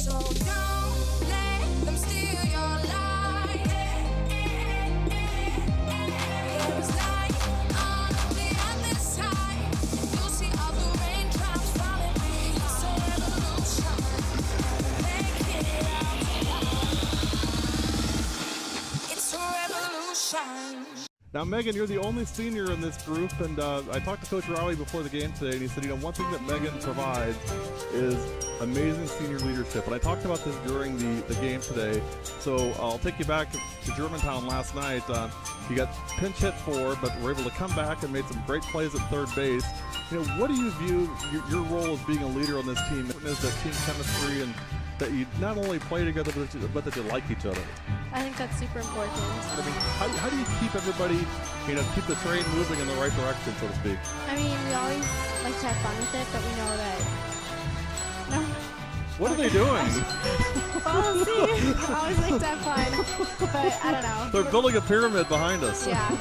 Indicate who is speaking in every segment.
Speaker 1: So don't let them steal your light. There's light on the other side. You'll see all the raindrops falling. It's a revolution. Make it out. It's a revolution.
Speaker 2: Now, Megan, you're the only senior in this group, and I talked to Coach Raleigh before the game today, and he said, you know, one thing that Megan provides is amazing senior leadership. And I talked about this during the game today, so I'll take you back to Germantown last night. You got pinch hit for, but were able to come back and made some great plays at third base. You know, what do you view your role as being a leader on this team? Is that team chemistry and that you not only play together, but that you like each other?
Speaker 3: I think that's super important.
Speaker 2: I mean, how do you keep everybody, you know, keep the train moving in the right direction, so to speak?
Speaker 3: I mean, we always like to have fun with it, but we know that. No.
Speaker 2: What are they doing?
Speaker 3: Well, see, we always like to have fun, but I don't know.
Speaker 2: They're building a pyramid behind us.
Speaker 3: Yeah.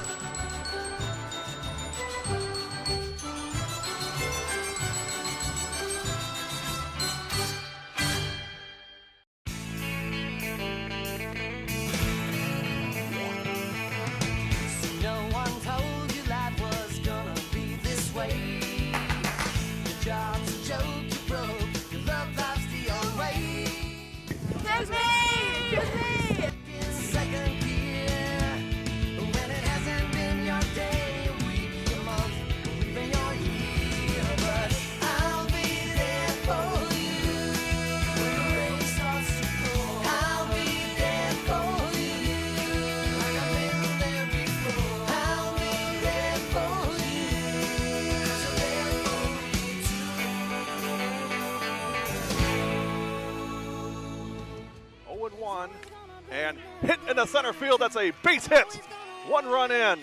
Speaker 2: And hit into center field. That's a base hit. 1 run in.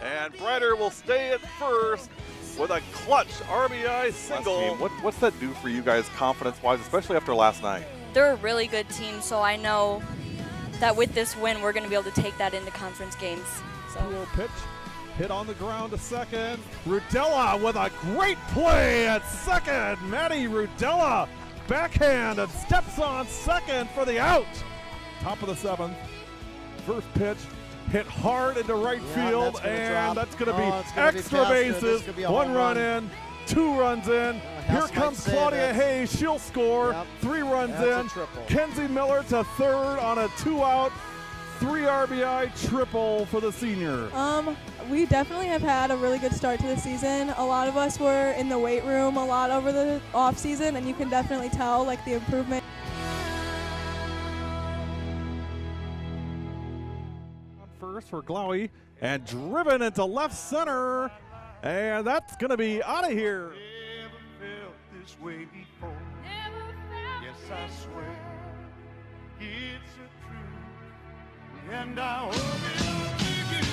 Speaker 2: And Brighter will stay at first with a clutch RBI single.
Speaker 4: What's that do for you guys confidence-wise, especially after last night?
Speaker 5: They're a really good team, so I know that with this win, we're going to be able to take that into conference games. So.
Speaker 2: Cool pitch. Hit on the ground to second. Rudella with a great play at second. Maddie Rudella backhand and steps on second for the out. Top of the 7th. First pitch hit hard into right field, and that's going to be extra bases. 1 run in, 2 runs in. Here comes Claudia Hayes. She'll score. 3 runs in. Kenzie Miller to third on a 2-out, 3 RBI triple for the senior.
Speaker 6: We definitely have had a really good start to the season. A lot of us were in the weight room a lot over the off season, and you can definitely tell like the improvement.
Speaker 2: First for Glowy, and driven into left center, and that's going to be out of here.
Speaker 7: Never felt this way before. Yes, I swear it's a truth, and I hope it'll be you.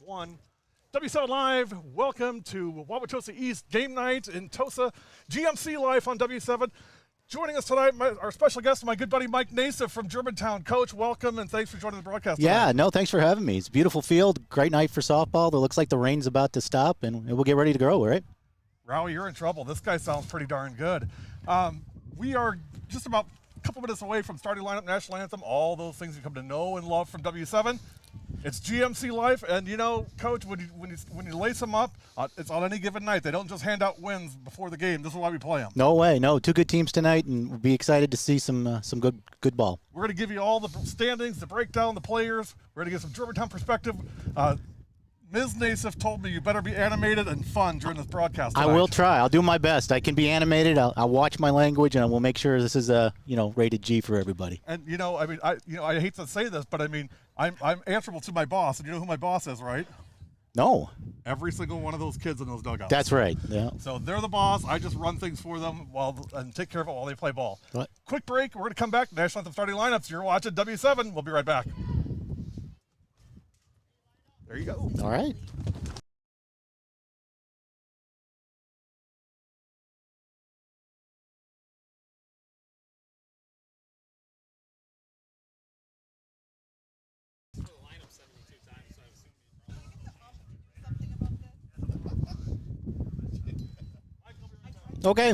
Speaker 2: 1. W7 Live, welcome to Wauwatosa East Game Night in Tosa. GMC Live on W7. Joining us tonight, our special guest, my good buddy Mike Nassif from Germantown. Coach, welcome, and thanks for joining the broadcast tonight.
Speaker 8: Yeah, no, thanks for having me. It's a beautiful field, great night for softball. It looks like the rain's about to stop, and we'll get ready to go, right?
Speaker 2: Rowie, you're in trouble. This guy sounds pretty darn good. We are just about a couple minutes away from starting lineup, national anthem, all those things you come to know and love from W7. It's GMC Life, and you know, Coach, when you lace them up, it's on any given night. They don't just hand out wins before the game. This is why we play them.
Speaker 8: No way, no. Two good teams tonight, and we'll be excited to see some good ball.
Speaker 2: We're going to give you all the standings, the breakdown, the players. We're going to get some Germantown perspective. Ms. Nassif told me you better be animated and fun during this broadcast tonight.
Speaker 8: I will try. I'll do my best. I can be animated. I'll watch my language, and we'll make sure this is rated G for everybody.
Speaker 2: And I hate to say this, but I mean, I'm answerable to my boss, and you know who my boss is, right?
Speaker 8: No.
Speaker 2: Every single one of those kids in those dugouts.
Speaker 8: That's right. Yeah.
Speaker 2: So they're the boss. I just run things for them and take care of it while they play ball.
Speaker 8: What?
Speaker 2: Quick break. We're going to come back. National Anthem starting lineups. You're watching W7. We'll be right back. There you go.
Speaker 8: All right. Okay.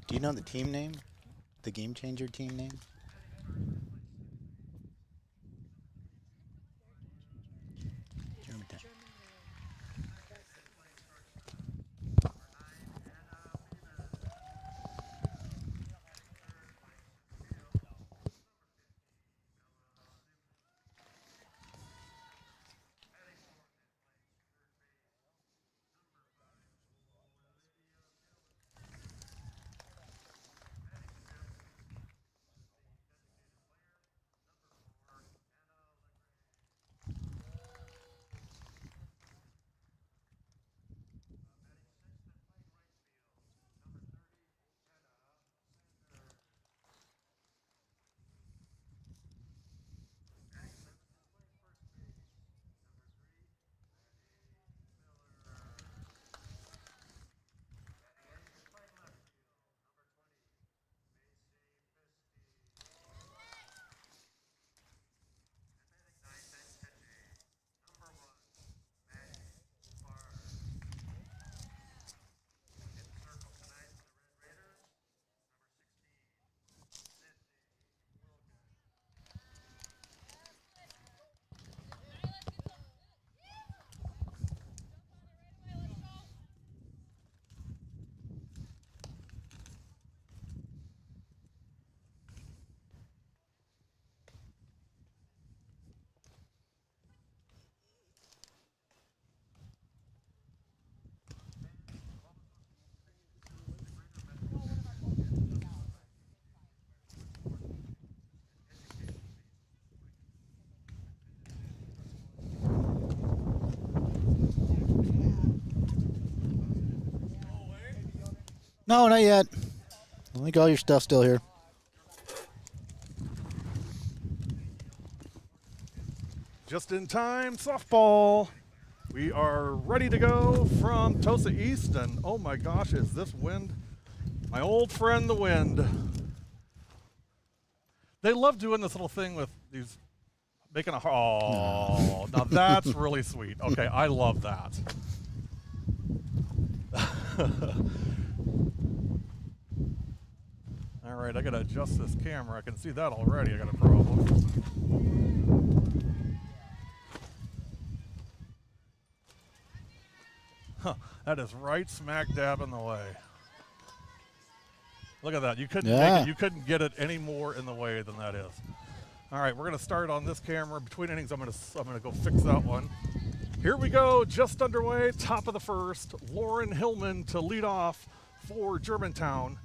Speaker 8: Do you know the team name? The Game Changer team name? Germantown. No, not yet. I think all your stuff's still here.
Speaker 2: Just in time, softball. We are ready to go from Tosa East, and oh my gosh, is this wind? My old friend, the wind. They love doing this little thing with these, making a, oh, now that's really sweet. Okay, I love that. All right, I gotta adjust this camera. I can see that already. I got a problem. Huh, that is right smack dab in the way. Look at that. You couldn't make it, you couldn't get it any more in the way than that is. All right, we're gonna start on this camera. Between innings, I'm gonna go fix that one. Here we go, just underway, top of the first. Lauren Hillman to lead off for Germantown.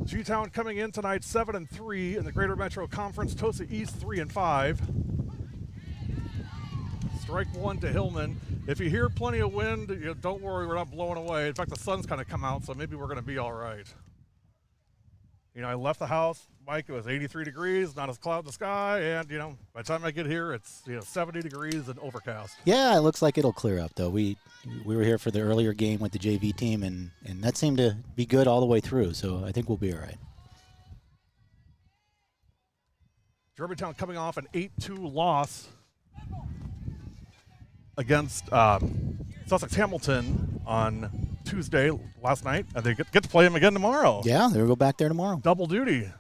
Speaker 2: G-Town coming in tonight 7-3 in the Greater Metro Conference. Tosa East 3-5. Strike one to Hillman. If you hear plenty of wind, don't worry, we're not blowing away. In fact, the sun's kind of come out, so maybe we're going to be all right. I left the house, Mike, it was 83 degrees, not a cloud in the sky, and, by the time I get here, it's, 70 degrees and overcast.
Speaker 8: Yeah, it looks like it'll clear up, though. We were here for the earlier game with the JV team, and that seemed to be good all the way through, so I think we'll be all right.
Speaker 2: Germantown coming off an 8-2 loss against Sussex Hamilton on Tuesday last night, and they get to play them again tomorrow.
Speaker 8: Yeah, they'll go back there tomorrow.
Speaker 2: Double duty.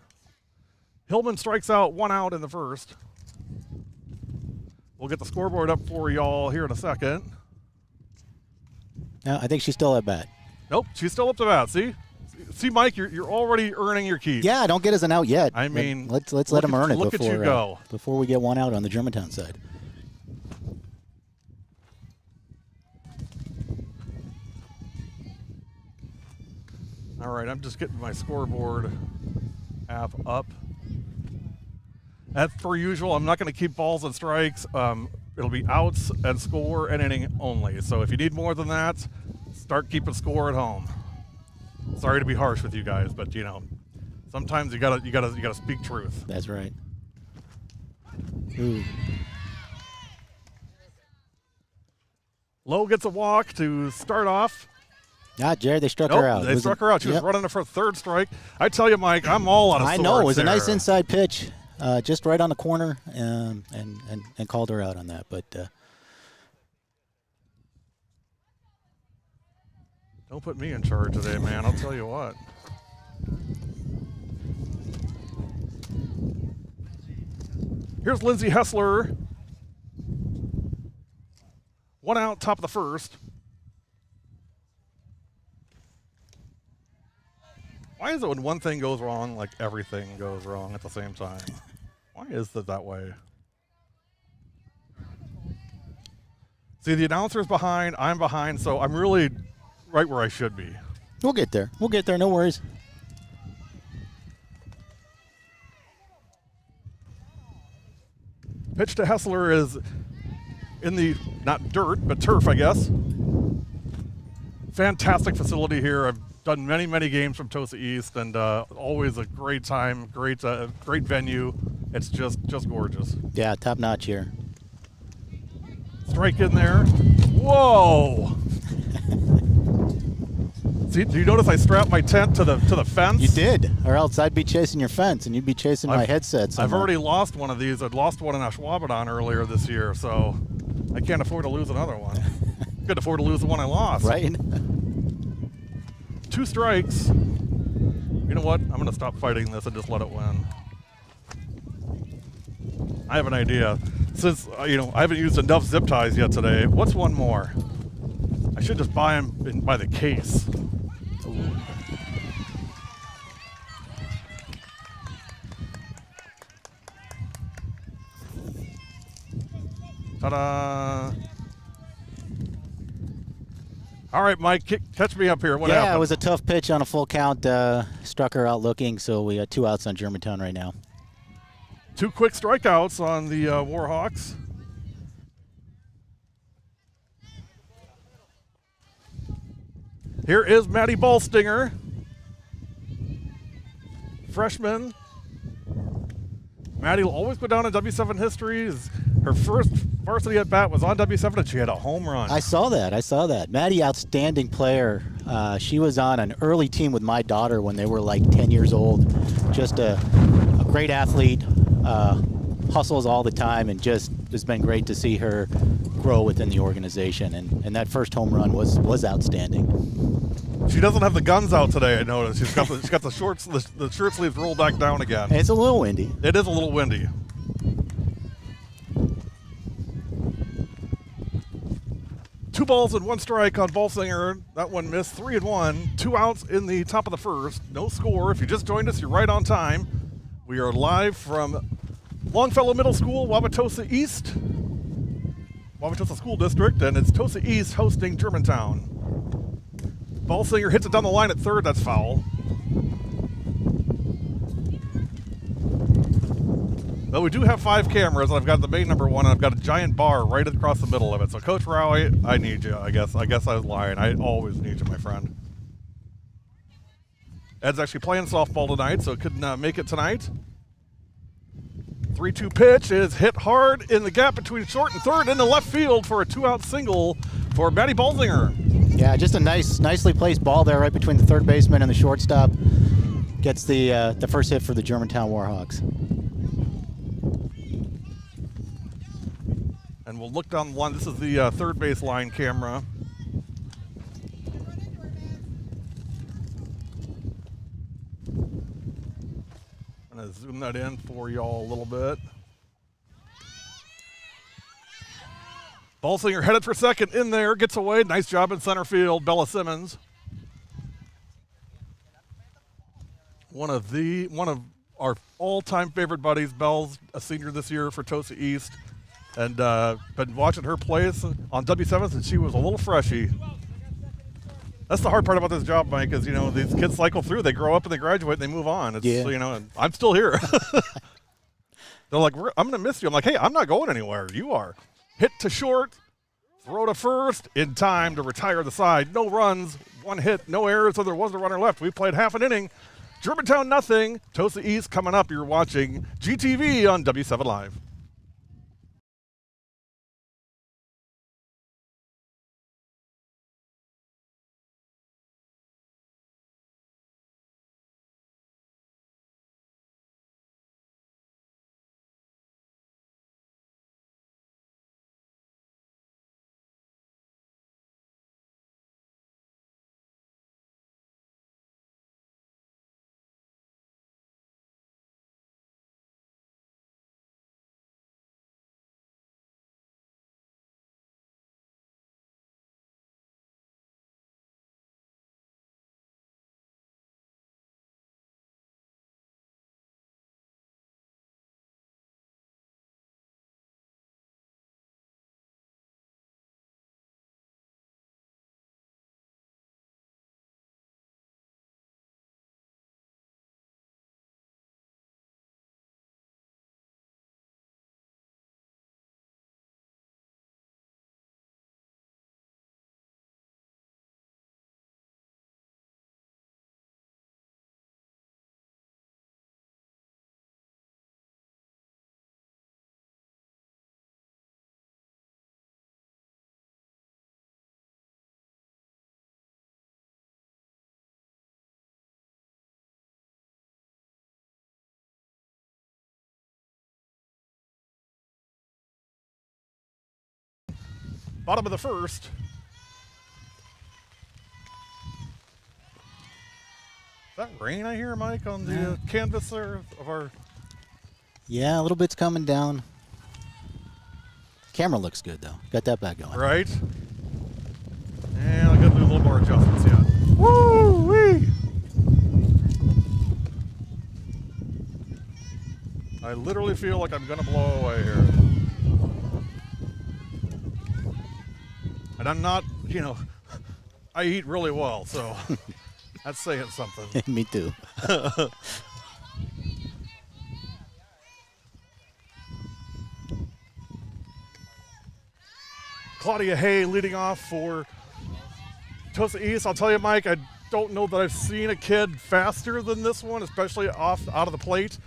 Speaker 2: Hillman strikes out, 1 out in the first. We'll get the scoreboard up for y'all here in a second.
Speaker 8: No, I think she's still at bat.
Speaker 2: Nope, she's still up to bat. See, Mike, you're already earning your keep.
Speaker 8: Yeah, don't get us an out yet.
Speaker 2: I mean,
Speaker 8: let's let them earn it
Speaker 2: look
Speaker 8: before
Speaker 2: at you go.
Speaker 8: Before we get one out on the Germantown side.
Speaker 2: All right, I'm just getting my scoreboard app up. As per usual, I'm not going to keep balls and strikes. It'll be outs and score and inning only. So if you need more than that, start keeping score at home. Sorry to be harsh with you guys, but sometimes you gotta speak truth.
Speaker 8: That's right. Ooh.
Speaker 2: Lowe gets a walk to start off.
Speaker 8: Jared, they struck her out.
Speaker 2: They struck her out. She was running for a third strike. I tell you, Mike, I'm all out of sorts.
Speaker 8: I know. It was
Speaker 2: there.
Speaker 8: a nice inside pitch, just right on the corner, and called her out on that. But
Speaker 2: don't put me in charge today, man. I'll tell you what. Here's Lindsay Hessler. 1 out, top of the first. Why is it when one thing goes wrong, like everything goes wrong at the same time? Why is it that way? See, the announcer's behind, I'm behind, so I'm really right where I should be.
Speaker 8: we'll get there. We'll get there. No worries.
Speaker 2: Pitch to Hessler is in the, not dirt, but turf, I guess. Fantastic facility here. I've done many, many games from Tosa East, and always a great time, great venue. It's just gorgeous.
Speaker 8: Yeah, top notch here.
Speaker 2: Strike in there. Whoa! See, do you notice I strapped my tent to the fence?
Speaker 8: You did, or else I'd be chasing your fence, and you'd be chasing my headset.
Speaker 2: I've already lost one of these. I'd lost one in Wauwatosa earlier this year, so I can't afford to lose another one. Could afford to lose the one I lost.
Speaker 8: Right.
Speaker 2: 2 strikes. You know what? I'm going to stop fighting this and just let it win. I have an idea. Since, I haven't used enough zip ties yet today, what's one more? I should just buy them by the case. Ta-da! All right, Mike, catch me up here. What happened?
Speaker 8: Yeah, it was a tough pitch on a full count. Struck her out looking, so we got 2 outs on Germantown right now.
Speaker 2: 2 quick strikeouts on the Warhawks. Here is Maddie Ballstinger. freshman. Maddie will always go down in W7 history. Her first varsity at bat was on W7, and she had a home run.
Speaker 8: I saw that. Maddie, outstanding player. She was on an early team with my daughter when they were like 10 years old. Just a great athlete, hustles all the time, and just it's been great to see her grow within the organization. And that first home run was outstanding.
Speaker 2: She doesn't have the guns out today, I noticed. She's got the shorts, the shirt sleeves rolled back down again.
Speaker 8: And it's a little windy.
Speaker 2: It is a little windy. Two balls and one strike on Balsinger. That one missed. 3-1. 2 outs in the top of the first. No score. If you just joined us, you're right on time. We are live from Longfellow Middle School, Wauwatosa East, Wauwatosa School District, and it's Tosa East hosting Germantown. Balsinger hits it down the line at third. That's foul. Well, we do have 5 cameras. I've got the main number 1, and I've got a giant bar right across the middle of it. So, Coach Rowie, I need you, I guess. I was lying. I always need you, my friend. Ed's actually playing softball tonight, so couldn't make it tonight. 3-2 pitch is hit hard in the gap between short and third into left field for a 2-out single for Maddie Balsinger.
Speaker 8: Yeah, just a nicely placed ball there right between the third baseman and the shortstop. Gets the first hit for the Germantown Warhawks.
Speaker 2: And we'll look down the line. This is the third base line camera. I'm going to zoom that in for y'all a little bit. Balsinger headed for second in there, gets away. Nice job in center field, Bella Simmons. One of our all-time favorite buddies. Belle's a senior this year for Tosa East. And been watching her play on W7 since she was a little freshy. That's the hard part about this job, Mike, is, these kids cycle through. They grow up and they graduate and they move on. It's, and I'm still here. They're like, I'm going to miss you. I'm like, hey, I'm not going anywhere. You are. Hit to short, throw to first, in time to retire the side. No runs, 1 hit, no errors, so there was a runner left. We played half an inning. Germantown nothing. Tosa East coming up. You're watching GTV on W7 Live. Bottom of the first. Is that rain I hear, Mike, on the canvas there of our...
Speaker 8: Yeah, a little bit's coming down. Camera looks good, though. Got that back going.
Speaker 2: Right. And I got to do a little more adjustments yet. Woo-wee! I literally feel like I'm going to blow away here. And I'm not, I eat really well, so that's saying something.
Speaker 8: Me too.
Speaker 2: Claudia Hay leading off for Tosa East. I'll tell you, Mike, don't know that I've seen a kid faster than this one, especially out of the plate.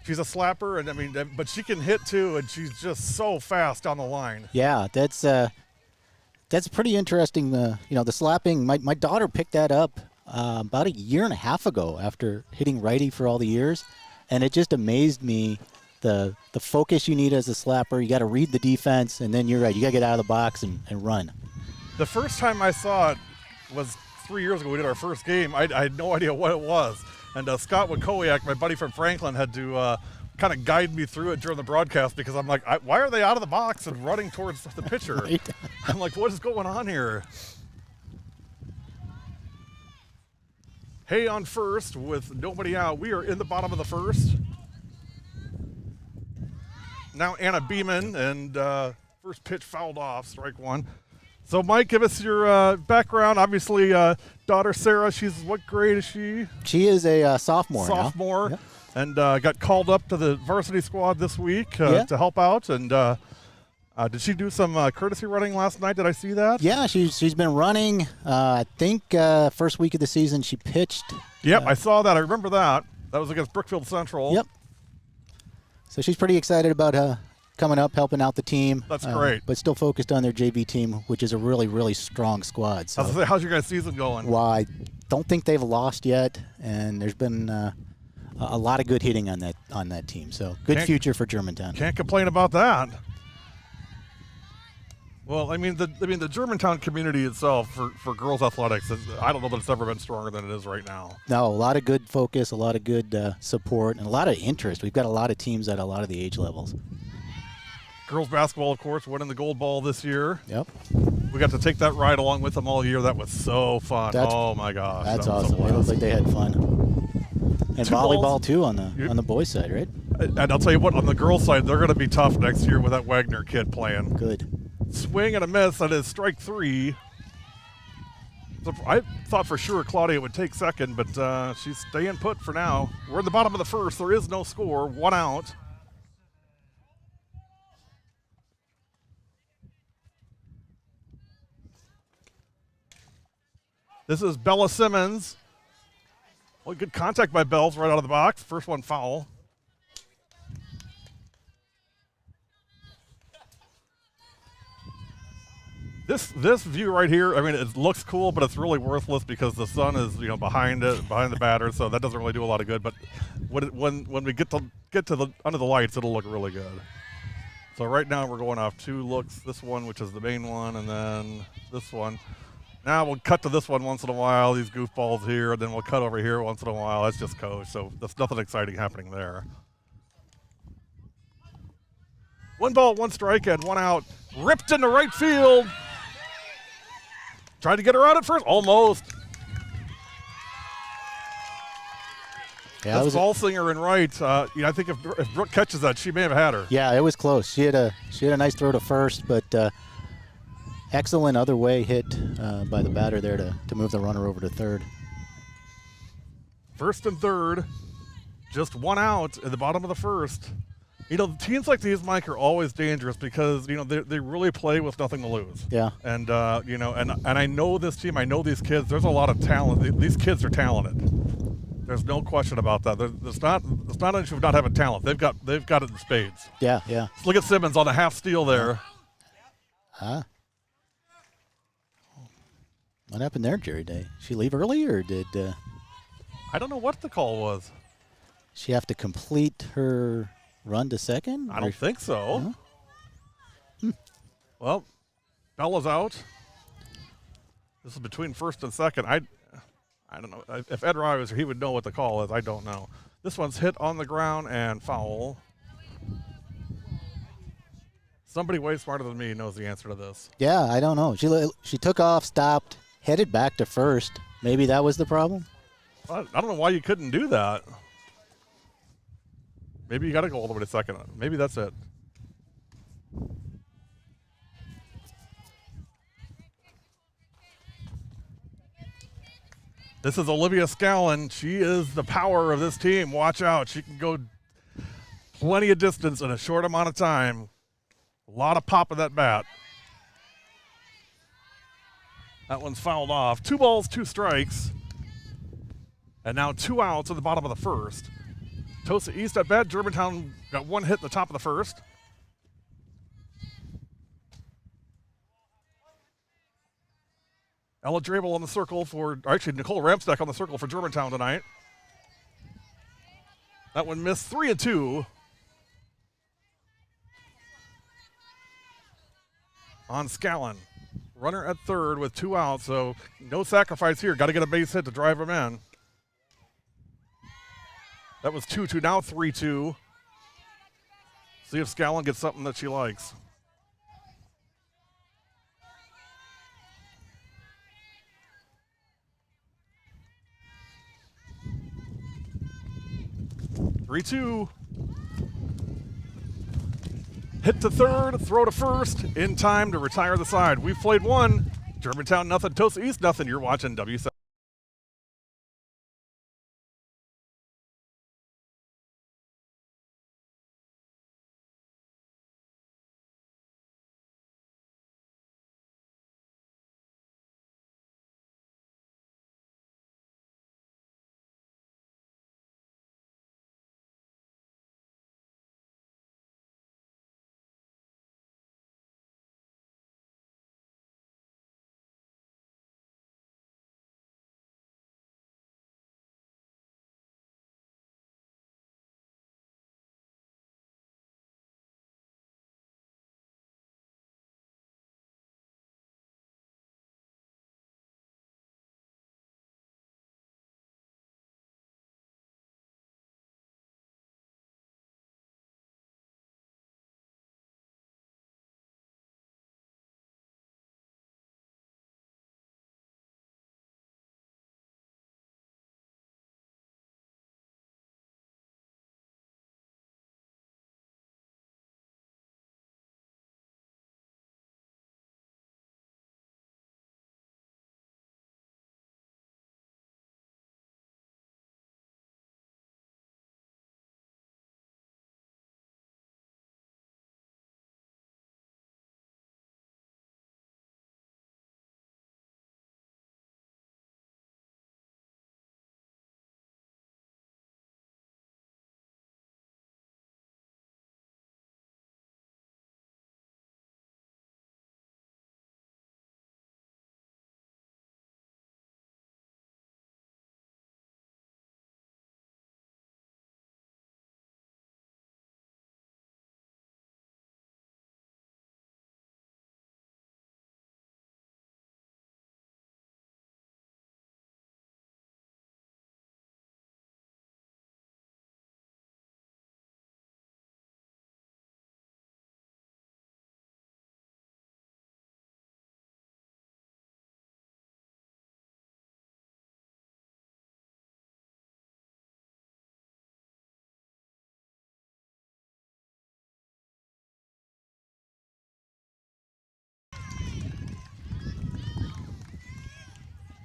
Speaker 2: She's a slapper, and I mean, but she can hit too, and she's just so fast on the line.
Speaker 8: Yeah, that's pretty interesting. The slapping. My daughter picked that up about a year and a half ago after hitting righty for all the years, and it just amazed me the focus you need as a slapper. You got to read the defense, and then you're right. You got to get out of the box and run.
Speaker 2: The first time I saw it was 3 years ago. We did our first game. I had no idea what it was. And Scott Wakowiak, my buddy from Franklin, had to kind of guide me through it during the broadcast because I'm like, why are they out of the box and running towards the pitcher?
Speaker 8: Right.
Speaker 2: I'm like, what is going on here? Hay on first with nobody out. We are in the bottom of the first. Now Anna Beeman, and first pitch fouled off, strike one. So, Mike, give us your background. Obviously, daughter Sarah, what grade is she?
Speaker 8: She is a sophomore.
Speaker 2: Sophomore.
Speaker 8: Yep.
Speaker 2: And got called up to the varsity squad this week to help out. And did she do some courtesy running last night? Did I see that?
Speaker 8: Yeah, she's been running. I think first week of the season she pitched.
Speaker 2: Yep, I saw that. I remember that. That was against Brookfield Central.
Speaker 8: Yep. So she's pretty excited about coming up, helping out the team.
Speaker 2: That's great.
Speaker 8: But still focused on their JV team, which is a really, really strong squad. So,
Speaker 2: how's your guys' season going?
Speaker 8: Well, I don't think they've lost yet, and there's been a lot of good hitting on that team. So good future for Germantown.
Speaker 2: Can't complain about that. Well, I mean the Germantown community itself for girls athletics, I don't know that it's ever been stronger than it is right now.
Speaker 8: No, a lot of good focus, a lot of good support, and a lot of interest. We've got a lot of teams at a lot of the age levels.
Speaker 2: Girls basketball, of course, winning the gold ball this year.
Speaker 8: Yep.
Speaker 2: We got to take that ride along with them all year. That was so fun. Oh my gosh.
Speaker 8: That's awesome. It looked like they had fun. And volleyball too on the boys' side, right?
Speaker 2: And I'll tell you what, on the girls' side, they're going to be tough next year with that Wagner kid playing.
Speaker 8: Good.
Speaker 2: Swing and a miss. That is strike three. So I thought for sure Claudia would take second, but she's staying put for now. We're in the bottom of the first. There is no score. One out. This is Bella Simmons. Well, good contact by Bells right out of the box. First one foul. This view right here, I mean, it looks cool, but it's really worthless because the sun is, behind the batter, so that doesn't really do a lot of good. But when we get to under the lights, it'll look really good. So right now we're going off two looks. This one, which is the main one, and then this one. Now we'll cut to this one once in a while, these goofballs here, and then we'll cut over here once in a while. That's just coach, so there's nothing exciting happening there. 1 ball, 1 strike, and 1 out. Ripped into right field. Tried to get her out at first. Almost.
Speaker 8: Yeah,
Speaker 2: that's Balsinger in right. I think if Brooke catches that, she may have had her.
Speaker 8: Yeah, it was close. She had a nice throw to first, but excellent other way hit by the batter there to move the runner over to third.
Speaker 2: First and third, just 1 out in the bottom of the first. Teams like these, Mike, are always dangerous because, they really play with nothing to lose.
Speaker 8: Yeah.
Speaker 2: And, and I know this team, I know these kids, there's a lot of talent. These kids are talented. There's no question about that. It's not an issue of not having talent. They've got it in spades.
Speaker 8: Yeah.
Speaker 2: Let's look at Simmons on the half steal there.
Speaker 8: What happened there, Jerry Day? She leave early or did
Speaker 2: I don't know what the call was.
Speaker 8: She have to complete her run to second?
Speaker 2: I don't think so. Well, Bella's out. This is between first and second. I don't know. If Ed Rye was here, he would know what the call is. I don't know. This one's hit on the ground and foul. Somebody way smarter than me knows the answer to this.
Speaker 8: Yeah, I don't know. She took off, stopped, headed back to first. Maybe that was the problem?
Speaker 2: I don't know why you couldn't do that. Maybe you got to go all the way to second. Maybe that's it. This is Olivia Scallon. She is the power of this team. Watch out. She can go plenty of distance in a short amount of time. A lot of pop of that bat. That one's fouled off. 2 balls, 2 strikes. And now 2 outs at the bottom of the first. Tosa East at bat. Germantown got 1 hit in the top of the first. Ella Drabel on the circle for, or actually Nicole Ramstack on the circle for Germantown tonight. That one missed, 3-2. On Scallon. Runner at third with 2 outs, so no sacrifice here. Got to get a base hit to drive him in. That was 2-2, now 3-2. See if Scallon gets something that she likes. Three-two. Hit to third, throw to first, in time to retire the side. We've played one. Germantown nothing, Tosa East nothing. You're watching W7.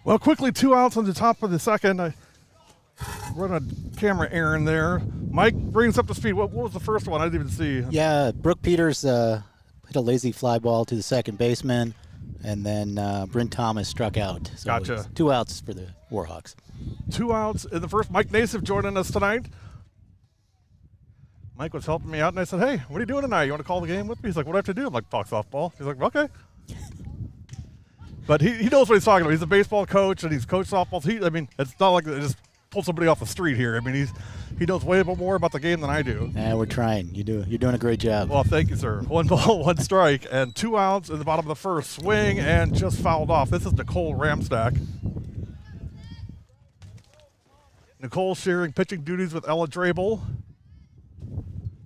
Speaker 2: Well, quickly 2 outs on the top of the second. I run a camera errand there. Mike, bring us up to speed. What was the first one? I didn't even see.
Speaker 8: Yeah, Brooke Peters hit a lazy fly ball to the second baseman, and then Bryn Thomas struck out. So
Speaker 2: Gotcha.
Speaker 8: it's 2 outs for the Warhawks.
Speaker 2: 2 outs in the first. Mike Nassif joining us tonight. Mike was helping me out, and I said, hey, what are you doing tonight? You want to call the game with me? He's like, what do I have to do? I'm like, talk softball. He's like, okay. But he knows what he's talking about. He's a baseball coach, and he's coached softball. It's not like they just pull somebody off the street here. I mean, he knows way more about the game than I do.
Speaker 8: Yeah, we're trying. You're doing a great job.
Speaker 2: Well, thank you, sir. 1 ball, 1 strike, and 2 outs in the bottom of the first. Swing and just fouled off. This is Nicole Ramstack. Nicole sharing pitching duties with Ella Drabel.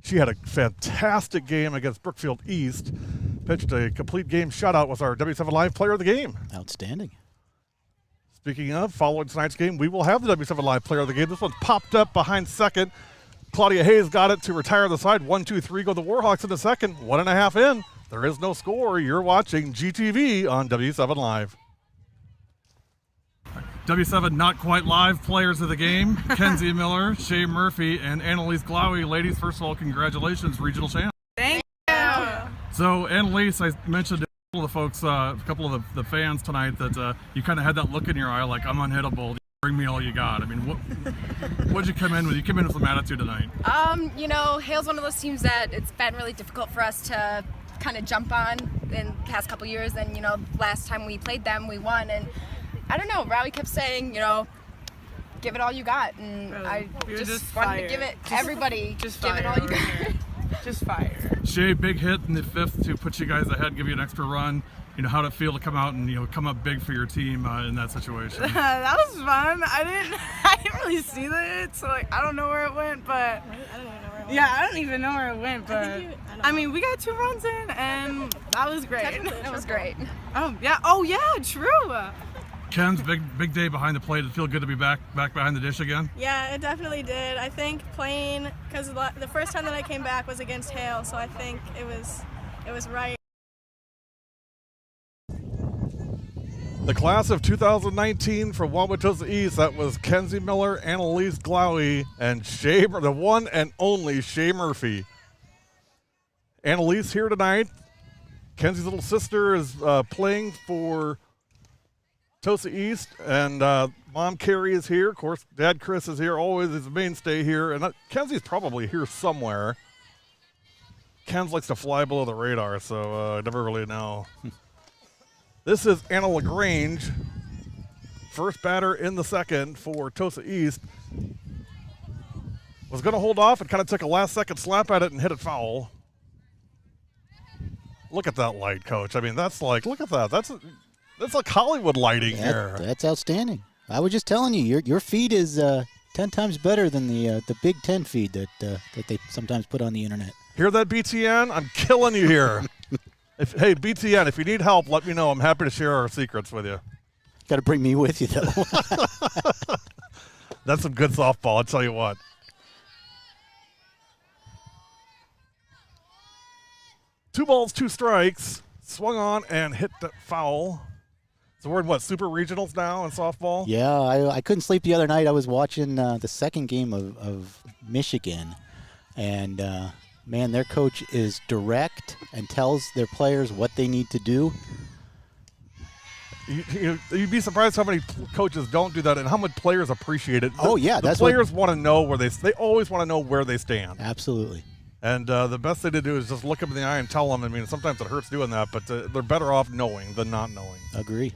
Speaker 2: She had a fantastic game against Brookfield East. Pitched a complete game shutout, was our W7 Live Player of the Game.
Speaker 8: Outstanding.
Speaker 2: Speaking of, following tonight's game, we will have the W7 Live Player of the Game. This one's popped up behind second. Claudia Hayes got it to retire the side. 1-2-3 go the Warhawks in the second. 1.5 in. There is no score. You're watching GTV on W7 Live. W7 Not Quite Live Players of the Game. Kenzie Miller, Shay Murphy, and Annalise Glowy. Ladies, first of all, congratulations, regional champ.
Speaker 3: Thank you.
Speaker 2: So, Annalise, I mentioned to a couple of the folks, a couple of the fans tonight that you kind of had that look in your eye like, I'm unhittable.
Speaker 9: Bring me all you got. I mean, what'd you come in with? You came in with some attitude tonight.
Speaker 10: You know, Hale's one of those teams that it's been really difficult for us to kind of jump on in the past couple years. And, you know, last time we played them, we won. And I don't know, Rowley kept saying, you know, give it all you got. And I just wanted to give it everybody. Just give it all you got.
Speaker 11: Just fire.
Speaker 9: Shay, big hit in the 5th to put you guys ahead, give you an extra run. You know, how'd it feel to come out and, you know, come up big for your team in that situation?
Speaker 11: That was fun. I didn't really see it, so like I don't know where it went, but
Speaker 3: I don't even know where it went.
Speaker 11: yeah, I don't even know where it went, but I mean, we got 2 runs in, and that was great.
Speaker 10: It was great.
Speaker 11: Oh yeah, true.
Speaker 9: Ken's big day behind the plate. Did it feel good to be back behind the dish again?
Speaker 6: Yeah, it definitely did. I think playing, because the first time that I came back was against Hale, so I think it was right.
Speaker 2: The class of 2019 from Wauwatosa East, that was Kenzie Miller, Annalise Glowy, and the one and only Shay Murphy. Annalise here tonight. Kenzie's little sister is playing for Tosa East, and Mom Carrie is here. Of course, Dad Chris is here, always is a mainstay here. And Kenzie's probably here somewhere. Kenz likes to fly below the radar, so I never really know. This is Anna LaGrange, first batter in the 2nd for Tosa East. Was going to hold off and kind of took a last-second slap at it and hit it foul. Look at that light, Coach. I mean, that's like, look at that. That's like Hollywood lighting here.
Speaker 8: That's outstanding. I was just telling you, your feed is 10 times better than the Big Ten feed that they sometimes put on the internet.
Speaker 2: Hear that, BTN? I'm killing you here. Hey, BTN, if you need help, let me know. I'm happy to share our secrets with you.
Speaker 8: Got to bring me with you, though.
Speaker 2: That's some good softball, I'll tell you what. Two balls, 2 strikes. Swung on and hit the foul. So we're in what, super regionals now in softball?
Speaker 8: Yeah, I couldn't sleep the other night. I was watching the 2nd game of Michigan, and man, their coach is direct and tells their players what they need to do.
Speaker 2: You'd be surprised how many coaches don't do that and how much players appreciate it.
Speaker 8: Oh, yeah.
Speaker 2: The players want to know where they always want to know where they stand.
Speaker 8: Absolutely.
Speaker 2: And the best thing to do is just look them in the eye and tell them. I mean, sometimes it hurts doing that, but they're better off knowing than not knowing.
Speaker 8: Agree.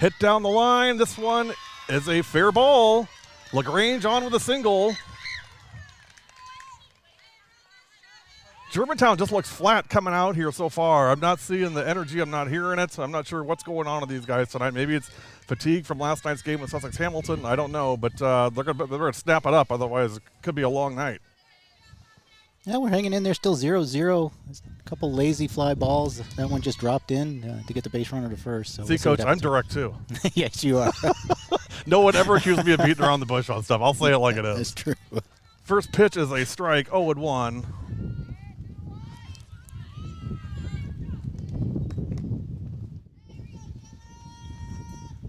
Speaker 2: Hit down the line. This one is a fair ball. LaGrange on with a single. Germantown just looks flat coming out here so far. I'm not seeing the energy. I'm not hearing it. I'm not sure what's going on with these guys tonight. Maybe it's fatigue from last night's game with Sussex Hamilton. I don't know, but they're going to snap it up. Otherwise, it could be a long night.
Speaker 8: Yeah, we're hanging in there still 0-0. A couple lazy fly balls. That one just dropped in to get the base runner to first. So
Speaker 2: See, Coach, I'm direct too.
Speaker 8: Yes, you are.
Speaker 2: No one ever accused me of beating around the bush on stuff. I'll say it like it is.
Speaker 8: That's true.
Speaker 2: First pitch is a strike, 0-1.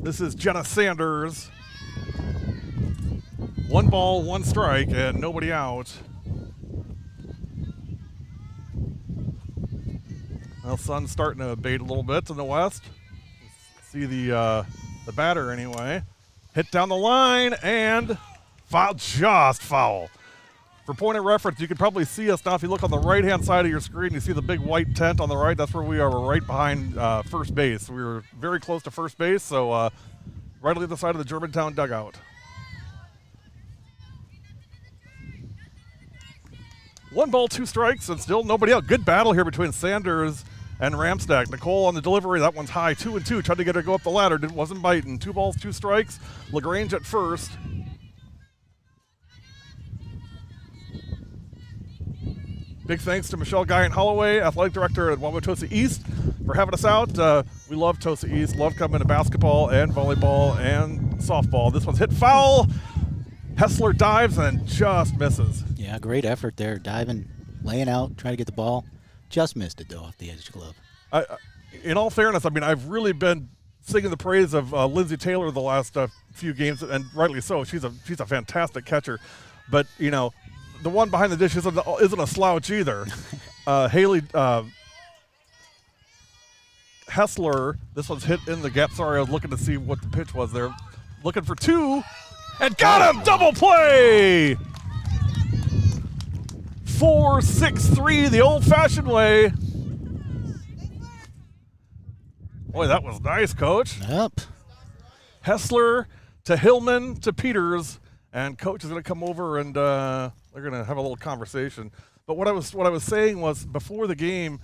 Speaker 2: This is Jenna Sanders. 1 ball, 1 strike, and nobody out. Well, sun's starting to abate a little bit in the west. See the batter anyway. Hit down the line and foul, just foul. For point of reference, you can probably see us now if you look on the right-hand side of your screen. You see the big white tent on the right. That's where we are. We're right behind first base. We were very close to first base, so right on the other side of the Germantown dugout. 1 ball, 2 strikes, and still nobody out. Good battle here between Sanders and Ramstack. Nicole on the delivery. That one's high, 2-2. Tried to get her to go up the ladder. Wasn't biting. 2 balls, 2 strikes. LaGrange at first. Big thanks to Michelle Guy and Holloway, athletic director at Wauwatosa East, for having us out. We love Tosa East, love coming to basketball and volleyball and softball. This one's hit foul. Hessler dives and just misses.
Speaker 8: Yeah, great effort there. Diving, laying out, trying to get the ball. Just missed it, though, off the edge of the glove.
Speaker 2: In all fairness, I mean, I've really been singing the praise of Lindsay Taylor the last few games, and rightly so. She's a fantastic catcher. But, you know, the one behind the dish isn't a slouch either. Haley Hessler. This one's hit in the gap. Sorry, I was looking to see what the pitch was there. Looking for two, and got him! Double play! 4-6-3, the old-fashioned way. Boy, that was nice, Coach.
Speaker 8: Yep.
Speaker 2: Hessler to Hillman to Peters, and Coach is going to come over and they're going to have a little conversation. But what I was saying was before the game,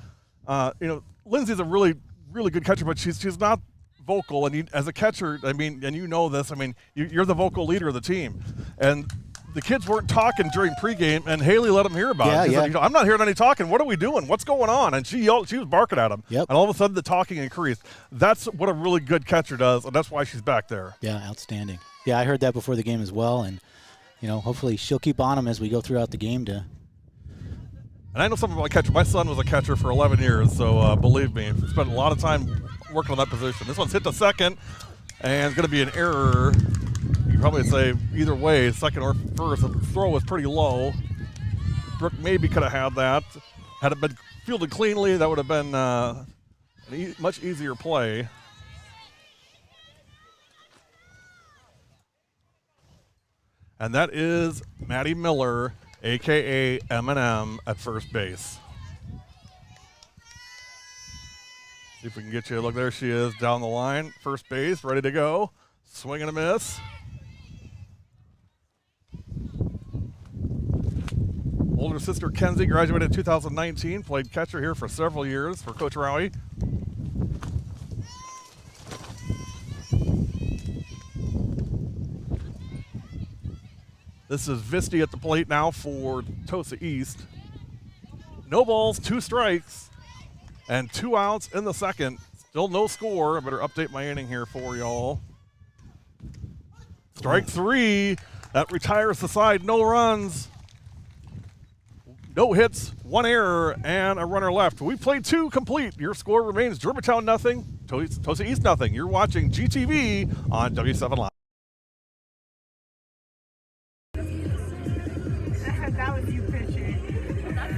Speaker 2: Lindsay's a really good catcher, but she's not vocal. And as a catcher, I mean, and you know this, I mean, you're the vocal leader of the team, and the kids weren't talking during pregame, and Haley let them hear about it. She said, I'm not hearing any talking. What are we doing? What's going on? And she yelled. She was barking at them.
Speaker 8: Yep.
Speaker 2: And all of a sudden, the talking increased. That's what a really good catcher does, and that's why she's back there.
Speaker 8: Yeah, outstanding. Yeah, I heard that before the game as well, and hopefully she'll keep on them as we go throughout the game. And
Speaker 2: I know something about catcher. My son was a catcher for 11 years, so believe me, spent a lot of time working on that position. This one's hit to second, and it's going to be an error. You could probably say either way, second or first. The throw was pretty low. Brooke maybe could have had that. Had it been fielded cleanly, that would have been a much easier play. And that is Maddie Miller, a.k.a. M&M, at first base. See if we can get you a look. There she is down the line. First base, ready to go. Swing and a miss. Older sister Kenzie graduated in 2019, played catcher here for several years for Coach Rowie. This is Visti at the plate now for Tosa East. No balls, 2 strikes, and 2 outs in the second. Still no score. I better update my inning here for y'all. Strike 3. That retires the side. No runs. No hits, 1 error, and a runner left. We played 2 complete. Your score remains Germantown nothing, Tosa East nothing. You're watching GTV on W7 Live.
Speaker 11: That was you pitching. I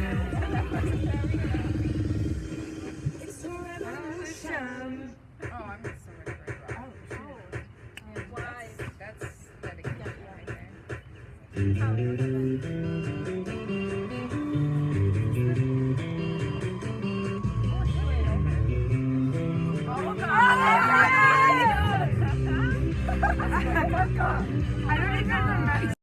Speaker 11: don't even remember.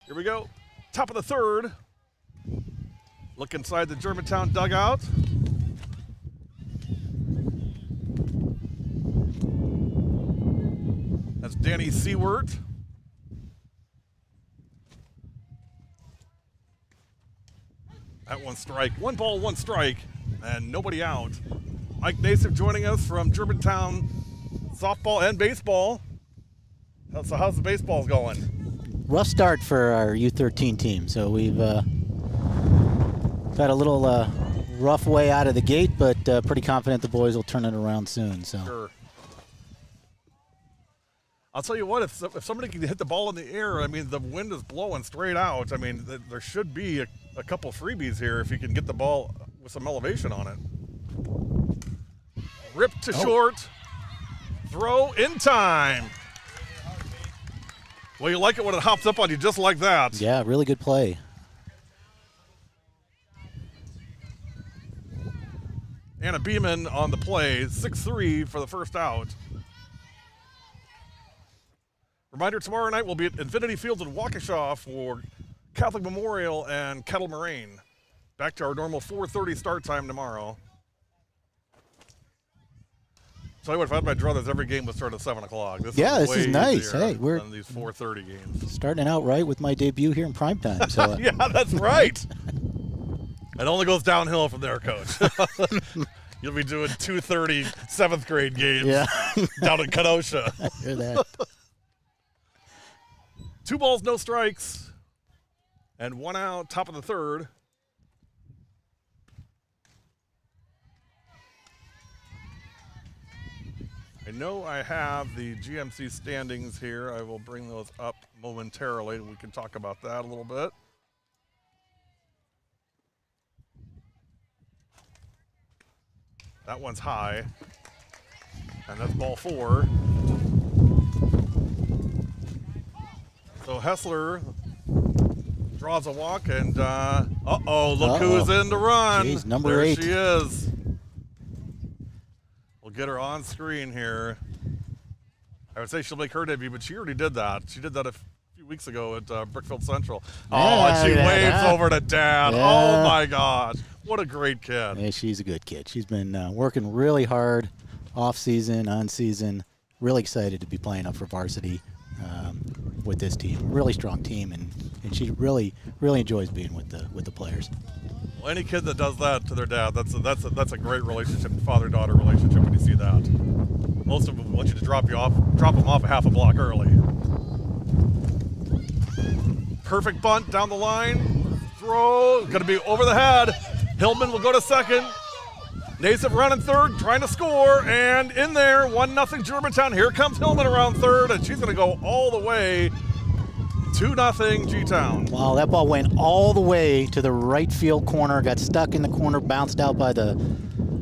Speaker 2: Here we go. Top of the third. Look inside the Germantown dugout. That's Danny Seward. That 1 strike. 1 ball, 1 strike, and nobody out. Mike Nassif joining us from Germantown softball and baseball. So how's the baseballs going?
Speaker 8: Rough start for our U13 team, so we've had a little rough way out of the gate, but pretty confident the boys will turn it around soon. So.
Speaker 2: Sure. I'll tell you what, if somebody can hit the ball in the air, I mean, the wind is blowing straight out. I mean, there should be a couple freebies here if you can get the ball with some elevation on it. Rip to short. Throw in time. Well, you like it when it hops up on you just like that.
Speaker 8: Yeah, really good play.
Speaker 2: Anna Beeman on the play, 6-3 for the first out. Reminder, tomorrow night we'll be at Infinity Fields in Waukesha for Catholic Memorial and Kettle Moraine. Back to our normal 4:30 start time tomorrow. Tell you what, if I had my druthers, every game would start at 7 o'clock.
Speaker 8: This is nice. Hey, we're
Speaker 2: than these 4:30 games.
Speaker 8: Starting out right with my debut here in primetime. So
Speaker 2: yeah, that's right. It only goes downhill from there, Coach. You'll be doing 2:30 7th grade games down in Kenosha.
Speaker 8: I hear that.
Speaker 2: 2 balls, no strikes, and 1 out, top of the 3rd. I know I have the GMC standings here. I will bring those up momentarily, and we can talk about that a little bit. That one's high, and that's ball 4. So Hessler draws a walk, and look who's in to run.
Speaker 8: Jeez, number 8.
Speaker 2: There she is. We'll get her on screen here. I would say she'll make her debut, but she already did that. She did that a few weeks ago at Brickfield Central. And she waves over to Dad.
Speaker 8: Yeah.
Speaker 2: Oh, my gosh. What a great kid.
Speaker 8: Yeah, she's a good kid. She's been working really hard off season, on season. Really excited to be playing up for varsity with this team. Really strong team, and she really enjoys being with the players.
Speaker 2: Well, any kid that does that to their dad, that's a great relationship, father-daughter relationship when you see that. Most of them want you to drop them off a half a block early. Perfect bunt down the line. Throw, gonna be over the head. Hillman will go to second. Naismith running third, trying to score, and in there, 1-0 Germantown. Here comes Hillman around third, and she's gonna go all the way 2-0 G-Town.
Speaker 8: Wow, that ball went all the way to the right field corner, got stuck in the corner, bounced out by the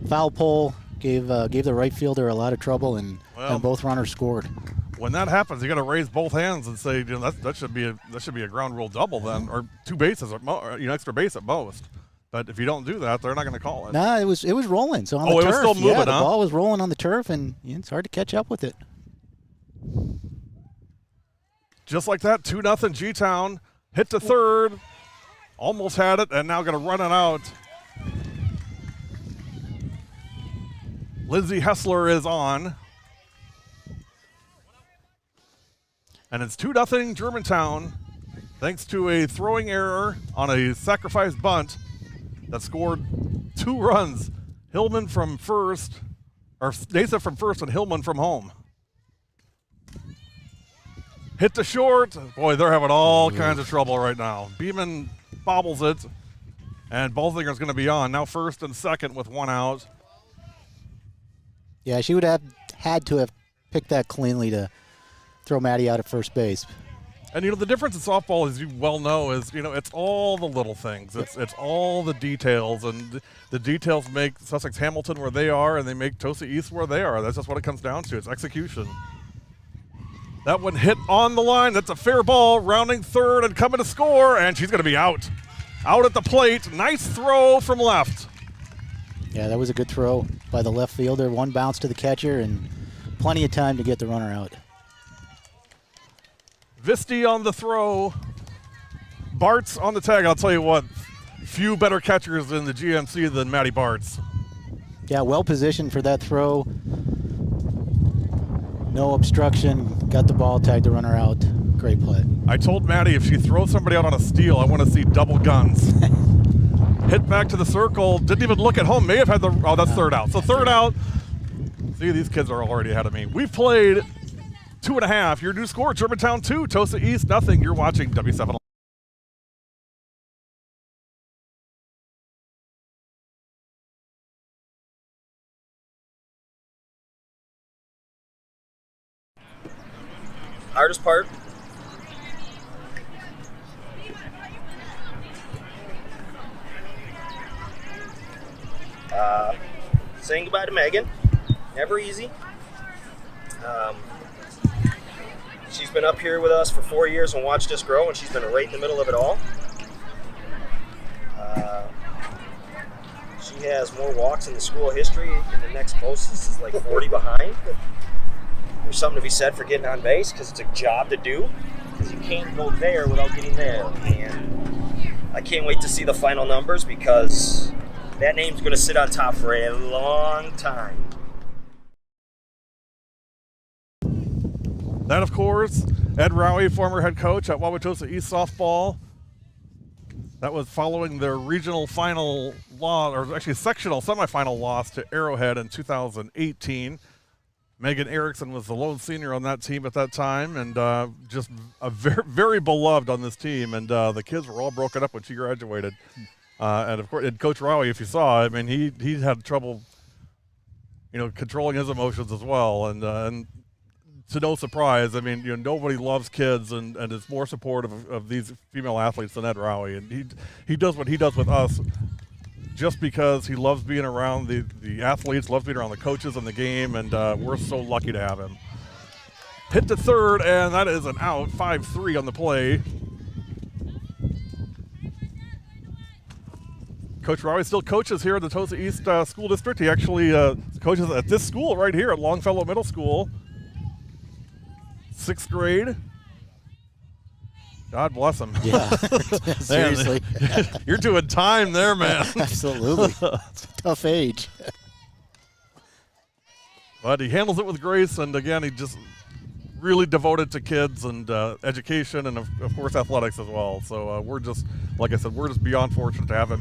Speaker 8: foul pole, gave the right fielder a lot of trouble, and both runners scored.
Speaker 2: When that happens, you got to raise both hands and say, that should be a ground rule double then, or 2 bases, extra base at most. But if you don't do that, they're not going to call it.
Speaker 8: No, it was rolling. So on the turf,
Speaker 2: it was still moving,
Speaker 8: the ball was rolling on the turf, and it's hard to catch up with it.
Speaker 2: Just like that, 2-0 G-Town. Hit to third. Almost had it, and now going to run it out. Lindsay Hessler is on. And it's 2-0 Germantown, thanks to a throwing error on a sacrifice bunt that scored 2 runs. Hillman from first, or Naismith from first, and Hillman from home. Hit to short. Boy, they're having all kinds of trouble right now. Beeman bobbles it, and Balzinger's going to be on. Now first and second with 1 out.
Speaker 8: Yeah, she would have had to have picked that cleanly to throw Maddie out at first base.
Speaker 2: And, the difference in softball, as you well know, is, it's all the little things. It's all the details, and the details make Sussex Hamilton where they are, and they make Tosa East where they are. That's just what it comes down to. It's execution. That one hit on the line. That's a fair ball, rounding third and coming to score, and she's going to be out. Out at the plate. Nice throw from left.
Speaker 8: Yeah, that was a good throw by the left fielder. 1 bounce to the catcher, and plenty of time to get the runner out.
Speaker 2: Visti on the throw. Bartz on the tag. I'll tell you what, few better catchers in the GMC than Maddie Bartz.
Speaker 8: Yeah, well positioned for that throw. No obstruction. Got the ball, tagged the runner out. Great play.
Speaker 2: I told Maddie if she throws somebody out on a steal, I want to see double guns. Hit back to the circle. Didn't even look at home. May have had that's third out. So third out. See, these kids are already ahead of me. We've played 2.5. Your new score, Germantown 2, Tosa East nothing. You're watching W7.
Speaker 12: Hardest part? Saying goodbye to Megan. Never easy. She's been up here with us for 4 years and watched us grow, and she's been right in the middle of it all. She has more walks in the school history, and the next closest is like 40 behind. There's something to be said for getting on base, because it's a job to do, because you can't go there without getting there. And I can't wait to see the final numbers, because that name's going to sit on top for a long time.
Speaker 2: Then, of course, Ed Rowie, former head coach at Wauwatosa East softball. That was following their regional final loss, or actually sectional semifinal loss to Arrowhead in 2018. Megan Erickson was the lone senior on that team at that time, and just a very, very beloved on this team. And the kids were all broken up when she graduated. And of course, and Coach Rowie, if you saw, I mean, he had trouble, controlling his emotions as well. And to no surprise, I mean, nobody loves kids and is more supportive of these female athletes than Ed Rowie. And he does what he does with us just because he loves being around the athletes, loves being around the coaches in the game, and we're so lucky to have him. Hit to third, and that is an out, 5-3 on the play. Coach Rowie still coaches here at the Tosa East School District. He actually coaches at this school right here at Longfellow Middle School. 6th grade. God bless him.
Speaker 8: Yeah, seriously.
Speaker 2: You're doing time there, man.
Speaker 8: Absolutely. It's a tough age.
Speaker 2: But he handles it with grace, and again, he just really devoted to kids and education and, of course, athletics as well. So we're just, like I said, we're just beyond fortunate to have him.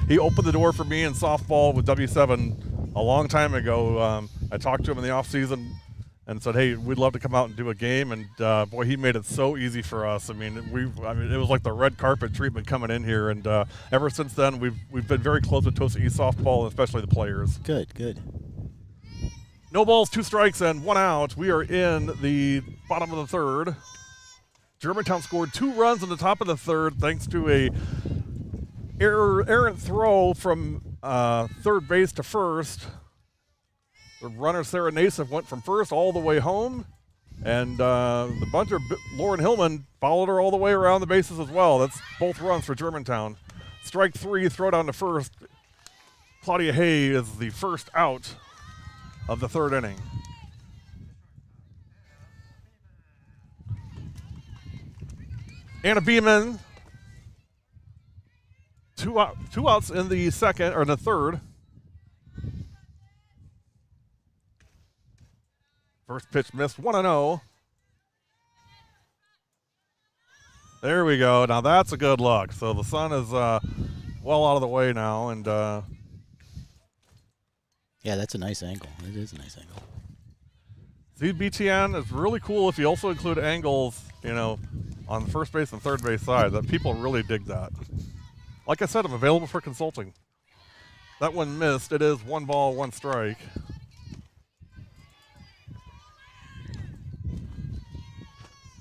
Speaker 2: He opened the door for me in softball with W7 a long time ago. I talked to him in the off season and said, hey, we'd love to come out and do a game. And boy, he made it so easy for us. I mean, it was like the red carpet treatment coming in here. And ever since then, we've been very close with Tosa East softball, and especially the players.
Speaker 8: Good.
Speaker 2: No balls, 2 strikes, and 1 out. We are in the bottom of the third. Germantown scored 2 runs in the top of the third thanks to a errant throw from third base to first. The runner, Sarah Nassif, went from first all the way home, and the bunter, Lauren Hillman, followed her all the way around the bases as well. That's both runs for Germantown. Strike 3, throw down to first. Claudia Hay is the first out of the third inning. Anna Beeman, two outs in the second, or in the third. First pitch missed, 1-0. There we go. Now that's a good look. So the sun is well out of the way now, and
Speaker 8: yeah, that's a nice angle. It is a nice angle.
Speaker 2: ZBTN is really cool if you also include angles, on the first base and third base side. That people really dig that. Like I said, I'm available for consulting. That one missed. It is 1 ball, 1 strike.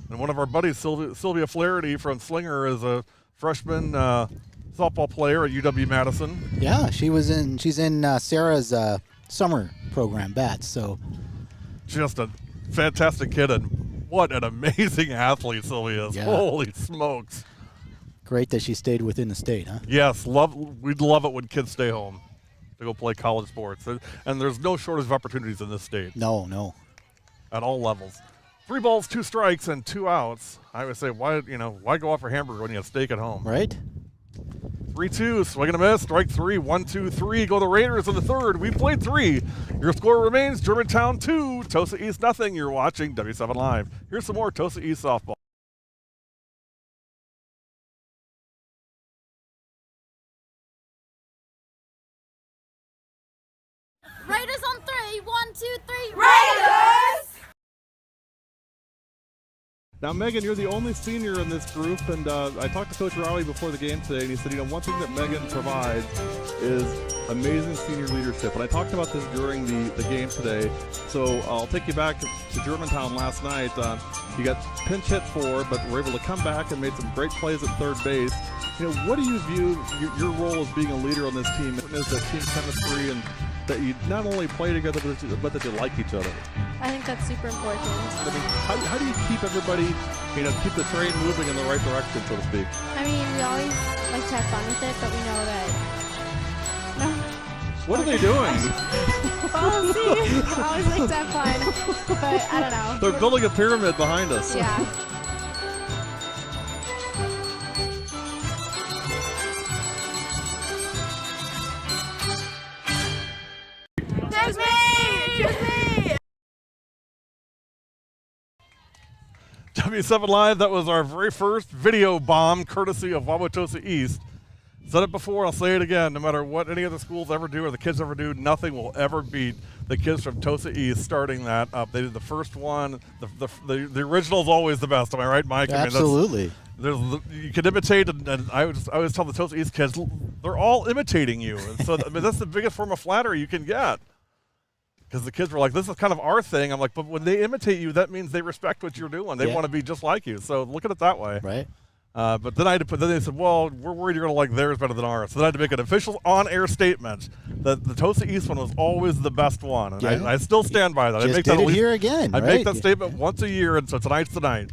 Speaker 2: And one of our buddies, Sylvia Flaherty from Slinger, is a freshman softball player at UW-Madison.
Speaker 8: Yeah, she's in Sarah's summer program, BATS. So
Speaker 2: just a fantastic kid, and what an amazing athlete Sylvia is. Yeah. Holy smokes.
Speaker 8: Great that she stayed within the state, huh?
Speaker 2: Yes, we'd love it when kids stay home to go play college sports. And there's no shortage of opportunities in this state.
Speaker 8: No.
Speaker 2: At all levels. 3 balls, 2 strikes, and 2 outs. I would say, why go out for hamburger when you have steak at home?
Speaker 8: Right.
Speaker 2: 3-2, swing and a miss, strike 3, 1-2-3, go the Raiders in the third. We played 3. Your score remains Germantown 2, Tosa East nothing. You're watching W7 Live. Here's some more Tosa East softball.
Speaker 1: Raiders on 3, 1, 2, 3, Raiders!
Speaker 2: Now, Megan, you're the only senior in this group, and I talked to Coach Rowley before the game today, and he said, one thing that Megan provides is amazing senior leadership. And I talked about this during the game today, so I'll take you back to Germantown last night. You got pinch hit for, but were able to come back and made some great plays at third base. What do you view your role as being a leader on this team? Is that team chemistry and that you not only play together, but that you like each other?
Speaker 3: I think that's super important.
Speaker 2: I mean, how do you keep everybody, keep the train moving in the right direction, so to speak?
Speaker 3: I mean, we always like to have fun with it, but we know that. No.
Speaker 2: What are they doing?
Speaker 3: Well, see, I always like to have fun, but I don't know.
Speaker 2: They're building a pyramid behind us.
Speaker 3: Yeah.
Speaker 2: W7 Live, that was our very first video bomb, courtesy of Wauwatosa East. Said it before, I'll say it again. No matter what any of the schools ever do or the kids ever do, nothing will ever beat the kids from Tosa East starting that up. They did the first one. The original is always the best. Am I right, Mike?
Speaker 8: Absolutely.
Speaker 2: You can imitate, and I always tell the Tosa East kids, they're all imitating you. And so that's the biggest form of flattery you can get. Because the kids were like, this is kind of our thing. I'm like, but when they imitate you, that means they respect what you're doing. They want to be just like you. So look at it that way.
Speaker 8: Right.
Speaker 2: But then then they said, well, we're worried you're going to like theirs better than ours. So then I had to make an official on-air statement that the Tosa East one was always the best one. And I still stand by that.
Speaker 8: Just
Speaker 2: I make
Speaker 8: did
Speaker 2: that
Speaker 8: it here again,
Speaker 2: I
Speaker 8: right?
Speaker 2: make that statement once a year, and so tonight's the night.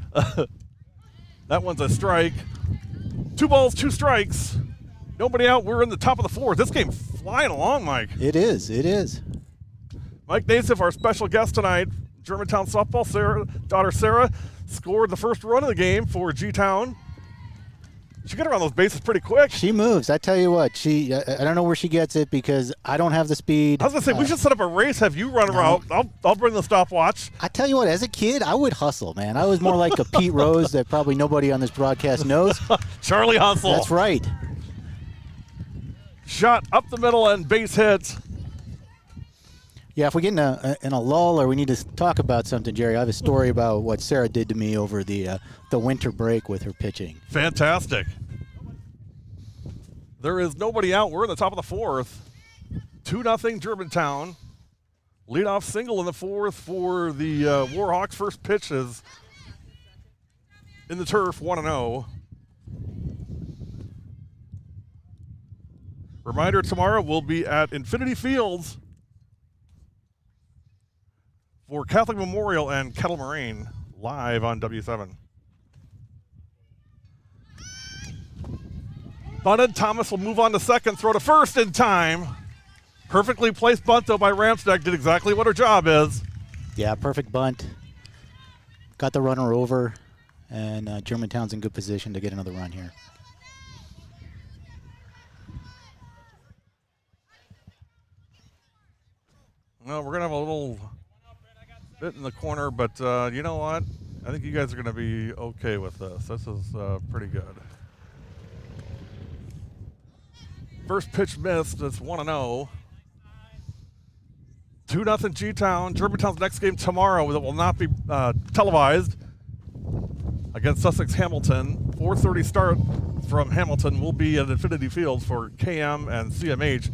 Speaker 2: That one's a strike. 2 balls, 2 strikes. Nobody out. We're in the top of the 4th. This game flying along, Mike.
Speaker 8: It is. It is.
Speaker 2: Mike Nassif, our special guest tonight, Germantown softball, daughter Sarah, scored the first run of the game for G-Town. She got around those bases pretty quick.
Speaker 8: She moves. I tell you what, I don't know where she gets it because I don't have the speed.
Speaker 2: I was going to say, we should set up a race, have you run around. I'll bring the stopwatch.
Speaker 8: I tell you what, as a kid, I would hustle, man. I was more like a Pete Rose that probably nobody on this broadcast knows.
Speaker 2: Charlie Hustle.
Speaker 8: That's right.
Speaker 2: Shot up the middle and base hit.
Speaker 8: Yeah, if we get in a lull or we need to talk about something, Jerry, I have a story about what Sarah did to me over the winter break with her pitching.
Speaker 2: Fantastic. There is nobody out. We're in the top of the 4th. 2-0 Germantown. Leadoff single in the 4th for the Warhawks. First pitch is in the turf, 1-0. Reminder, tomorrow we'll be at Infinity Fields for Catholic Memorial and Kettle Moraine live on W7. Bunted, Thomas will move on to second, throw to first in time. Perfectly placed bunt, though, by Ramstack. Did exactly what her job is.
Speaker 8: Yeah, perfect bunt. Got the runner over, and Germantown's in good position to get another run here.
Speaker 2: Well, we're going to have a little bit in the corner, but you know what? I think you guys are going to be okay with this. This is pretty good. First pitch missed. It's 1-0. 2-0 G-Town. Germantown's next game tomorrow that will not be televised against Sussex Hamilton. 4:30 start from Hamilton. Will be at Infinity Fields for KM and CMH.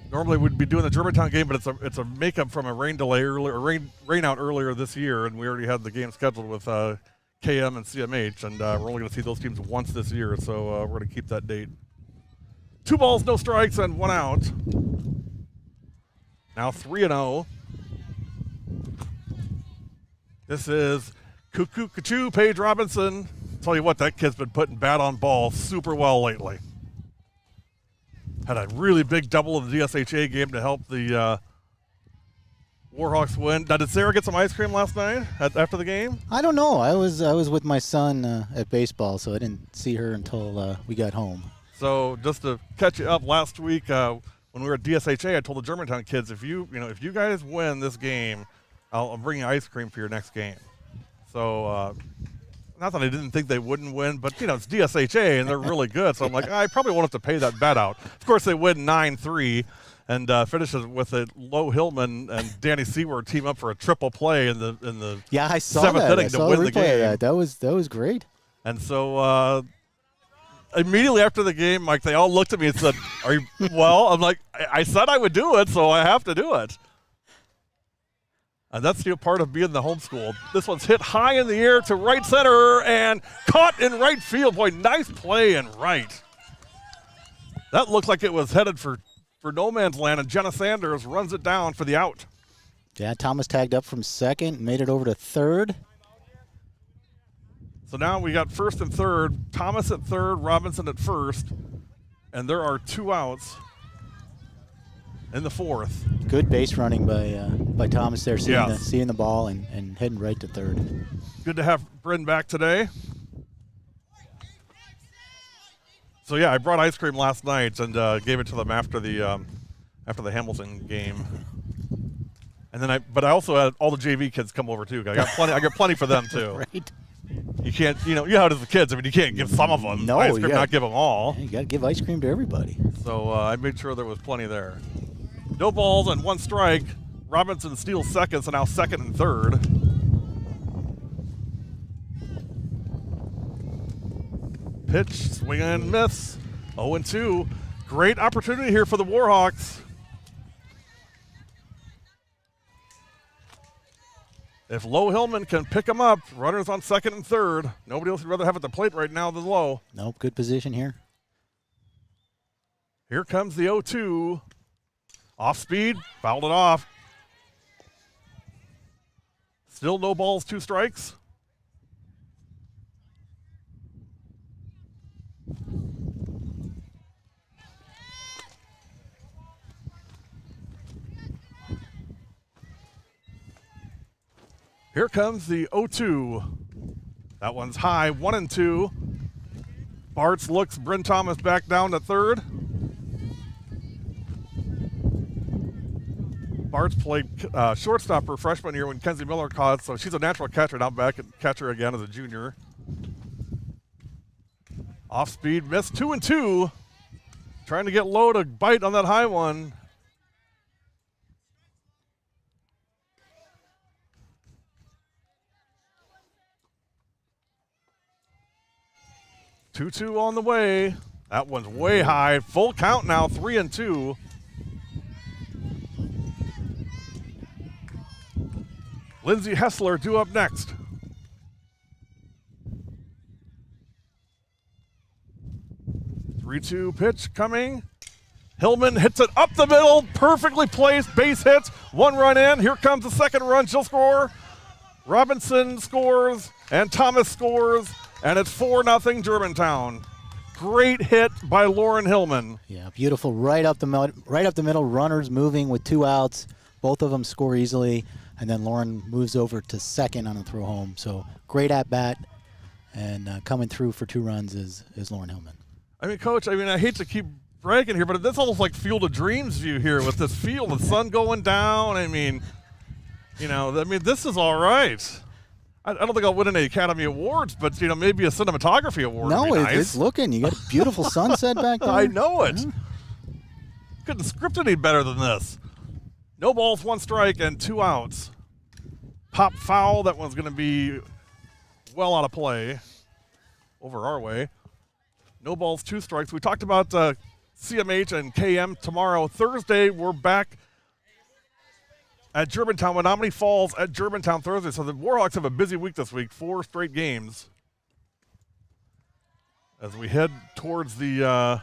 Speaker 2: Normally we'd be doing the Germantown game, but it's a makeup from a rain delay earlier, rain out earlier this year, and we already had the game scheduled with KM and CMH, and we're only going to see those teams once this year, so we're going to keep that date. 2 balls, no strikes, and 1 out. Now 3-0. This is Cuckoo Kachoo, Paige Robinson. Tell you what, that kid's been putting bat on ball super well lately. Had a really big double in the DSHA game to help the Warhawks win. Now, did Sarah get some ice cream last night after the game?
Speaker 8: I don't know. I was with my son at baseball, so I didn't see her until we got home.
Speaker 2: So just to catch you up, last week when we were at DSHA, I told the Germantown kids, if you guys win this game, I'll bring you ice cream for your next game. So not that I didn't think they wouldn't win, but it's DSHA and they're really good. So I'm like, I probably won't have to pay that bet out. Of course, they win 9-3 and finishes with a Low Hillman and Danny Seward team up for a triple play in the
Speaker 8: I saw
Speaker 2: 7th
Speaker 8: that.
Speaker 2: inning
Speaker 8: I
Speaker 2: to
Speaker 8: saw
Speaker 2: win
Speaker 8: the
Speaker 2: the
Speaker 8: replay
Speaker 2: game.
Speaker 8: of that. That was great.
Speaker 2: And so immediately after the game, Mike, they all looked at me and said, "Are you well?" I'm like, I said I would do it, so I have to do it. And that's part of being the homeschool. This one's hit high in the air to right center and caught in right field. Boy, nice play in right. That looked like it was headed for no man's land, and Jenna Sanders runs it down for the out.
Speaker 8: Yeah, Thomas tagged up from second, made it over to third.
Speaker 2: So now we got first and third. Thomas at third, Robinson at first, and there are 2 outs in the 4th.
Speaker 8: Good base running by Thomas there,
Speaker 2: Yes.
Speaker 8: seeing the ball and heading right to third.
Speaker 2: Good to have Bryn back today. So yeah, I brought ice cream last night and gave it to them after the Hamilton game. And then I also had all the JV kids come over too. I got plenty for them too.
Speaker 8: Right.
Speaker 2: You can't, you know how it is with kids. I mean, you can't give some of them ice cream, not give them all.
Speaker 8: You got to give ice cream to everybody.
Speaker 2: So I made sure there was plenty there. No balls and 1 strike. Robinson steals second, so now second and third. Pitch, swing and miss. 0-2. Great opportunity here for the Warhawks. If Low Hillman can pick him up, runners on second and third. Nobody else would rather have at the plate right now than Low.
Speaker 8: Nope, good position here.
Speaker 2: Here comes the 0-2. Off speed, fouled it off. Still no balls, 2 strikes. Here comes the 0-2. That one's high, 1-2. Bartz looks Bryn Thomas back down to third. Bartz played shortstop for freshman year when Kenzie Miller caught, so she's a natural catcher. Now back at catcher again as a junior. Off speed, missed, 2-2. Trying to get Low to bite on that high one. Two on the way. That one's way high. Full count now, 3-2. Lindsey Hessler due up next. Three-two pitch coming. Hillman hits it up the middle, perfectly placed, base hits, 1 run in. Here comes the second run, she'll score. Robinson scores, and Thomas scores, and it's 4-0 Germantown. Great hit by Lauren Hillman.
Speaker 8: Yeah, beautiful, right up the middle, runners moving with 2 outs. Both of them score easily, and then Lauren moves over to second on a throw home. So great at bat, and coming through for 2 runs is Lauren Hillman.
Speaker 2: I mean, Coach, I hate to keep bragging here, but that's almost like Field of Dreams view here with this field, the sun going down. I mean, this is all right. I don't think I'll win any Academy Awards, but, maybe a cinematography award
Speaker 8: No,
Speaker 2: would be nice.
Speaker 8: It's looking. You got a beautiful sunset back there.
Speaker 2: I know it.
Speaker 8: Yeah.
Speaker 2: Couldn't script any better than this. No balls, 1 strike, and 2 outs. Pop foul. That one's going to be well out of play over our way. No balls, 2 strikes. We talked about CMH and KM tomorrow. Thursday, we're back at Germantown. Menominee Falls at Germantown Thursday. So the Warhawks have a busy week this week, 4 straight games. As we head towards the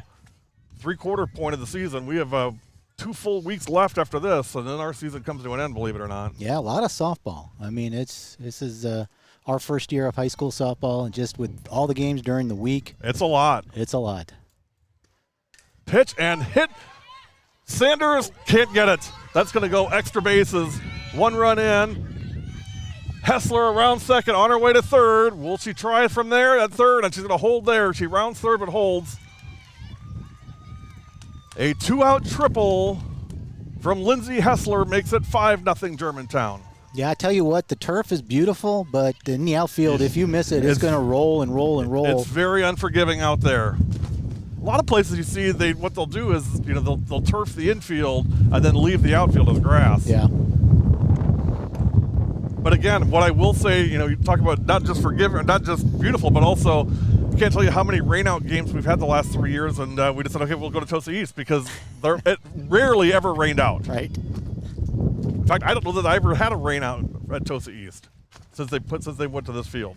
Speaker 2: 3/4 point of the season, we have 2 full weeks left after this, and then our season comes to an end, believe it or not.
Speaker 8: Yeah, a lot of softball. I mean, this is our first year of high school softball, and just with all the games during the week.
Speaker 2: It's a lot.
Speaker 8: It's a lot.
Speaker 2: Pitch and hit. Sanders can't get it. That's going to go extra bases. 1 run in. Hessler around second, on her way to third. Will she try it from there at third? And she's going to hold there. She rounds third but holds. A 2-out triple from Lindsey Hessler makes it 5-0 Germantown.
Speaker 8: Yeah, I tell you what, the turf is beautiful, but in the outfield, if you miss it, it's going to roll and roll and roll.
Speaker 2: It's very unforgiving out there. A lot of places you see, what they'll do is, they'll turf the infield and then leave the outfield as grass.
Speaker 8: Yeah.
Speaker 2: But again, what I will say, you talk about not just forgiving, not just beautiful, but also, I can't tell you how many rainout games we've had the last 3 years, and we just said, okay, we'll go to Tosa East because it rarely ever rained out.
Speaker 8: Right.
Speaker 2: In fact, I don't know that I ever had a rainout at Tosa East since they went to this field.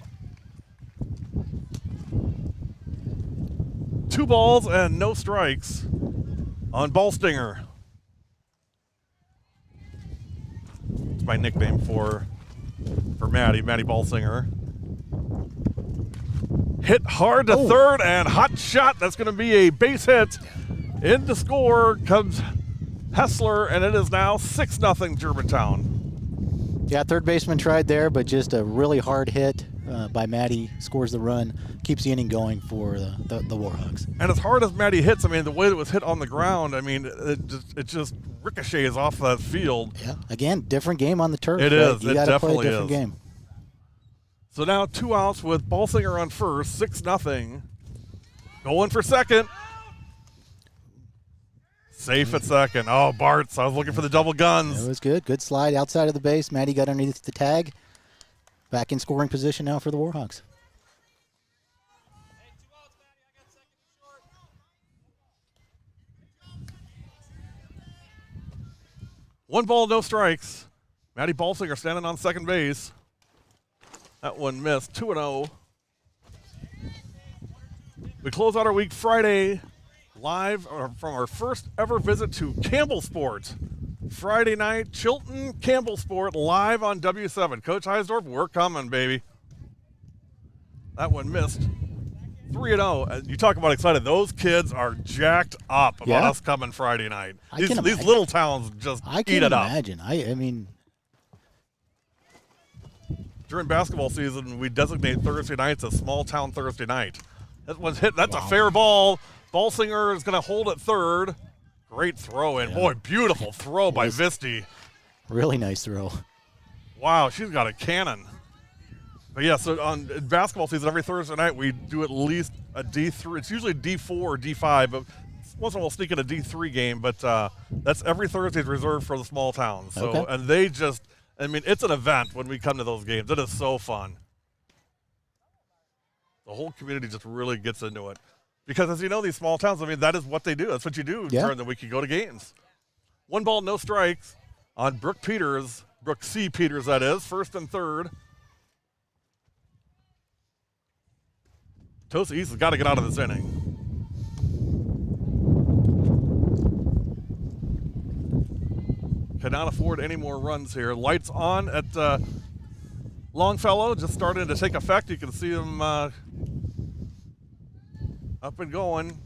Speaker 2: 2 balls and no strikes on Ballstinger. It's my nickname for Maddie Ballstinger. Hit hard to third and hot shot. That's going to be a base hit. In to score comes Hessler, and it is now 6-0 Germantown.
Speaker 8: Yeah, third baseman tried there, but just a really hard hit by Maddie scores the run, keeps the inning going for the Warhawks.
Speaker 2: And as hard as Maddie hits, the way that it was hit on the ground, it just ricochets off that field.
Speaker 8: Yeah, again, different game on the turf.
Speaker 2: It is.
Speaker 8: You
Speaker 2: It
Speaker 8: got to play a
Speaker 2: definitely
Speaker 8: different
Speaker 2: is.
Speaker 8: game.
Speaker 2: So now 2 outs with Balsinger on first, 6-0. Going for second. Safe at second. Oh, Bartz, I was looking for the double guns.
Speaker 8: It was good. Good slide outside of the base. Maddie got underneath the tag. Back in scoring position now for the Warhawks.
Speaker 2: One ball, no strikes. Maddie Balsinger standing on second base. That one missed, 2-0. We close out our week Friday live from our first ever visit to Campbell Sport. Friday night, Chilton Campbell Sport live on W7. Coach Heisdorf, we're coming, baby. That one missed. 3-0. You talk about excited. Those kids are jacked up about us coming Friday night. These little towns just eat it up.
Speaker 8: I mean,
Speaker 2: during basketball season, we designate Thursday nights as small town Thursday night. That one's hit. That's a fair ball. Balsinger is going to hold at third. Great throw in. Boy, beautiful throw by Visti.
Speaker 8: Really nice throw.
Speaker 2: Wow, she's got a cannon. But yeah, so on basketball season, every Thursday night we do at least a D3. It's usually D4 or D5, but once in a while we'll sneak in a D3 game. But that's every Thursday is reserved for the small towns. So and they just, I mean, it's an event when we come to those games. It is so fun. The whole community just really gets into it. Because as you know, these small towns, I mean, that is what they do. That's what you do during the week. You go to games. 1 ball, no strikes on Brooke Peters. Brooke C. Peters, that is. First and third. Tosa East has got to get out of this inning. Cannot afford any more runs here. Lights on at Longfellow, just starting to take effect. You can see them up and going.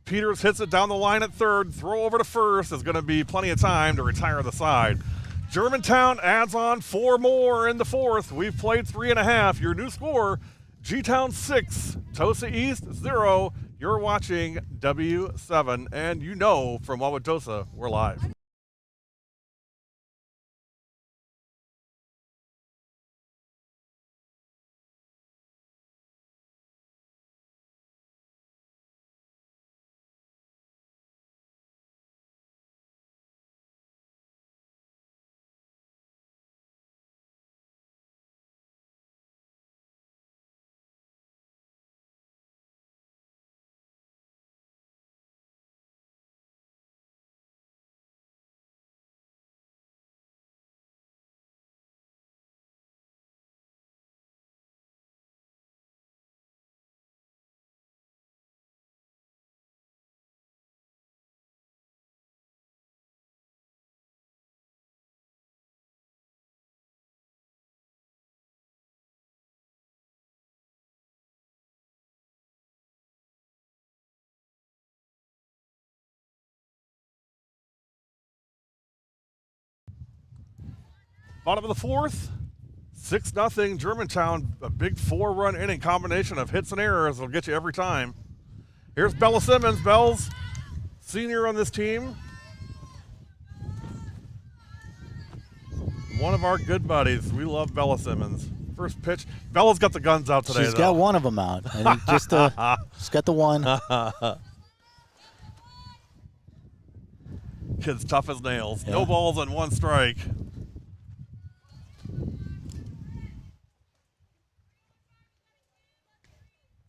Speaker 2: Peters hits it down the line at third. Throw over to first. There's going to be plenty of time to retire the side. Germantown adds on 4 more in the fourth. We've played 3.5. Your new score, G-Town 6, Tosa East 0. You're watching W7, and you know from Wauwatosa, we're live. Bottom of the fourth, 6-0 Germantown. A big 4-run inning combination of hits and errors will get you every time. Here's Bella Simmons. Bell's senior on this team. One of our good buddies. We love Bella Simmons. First pitch. Bella's got the guns out today.
Speaker 8: She's got one of them out. I think she's got the one.
Speaker 2: Kid's tough as nails. No balls and 1 strike.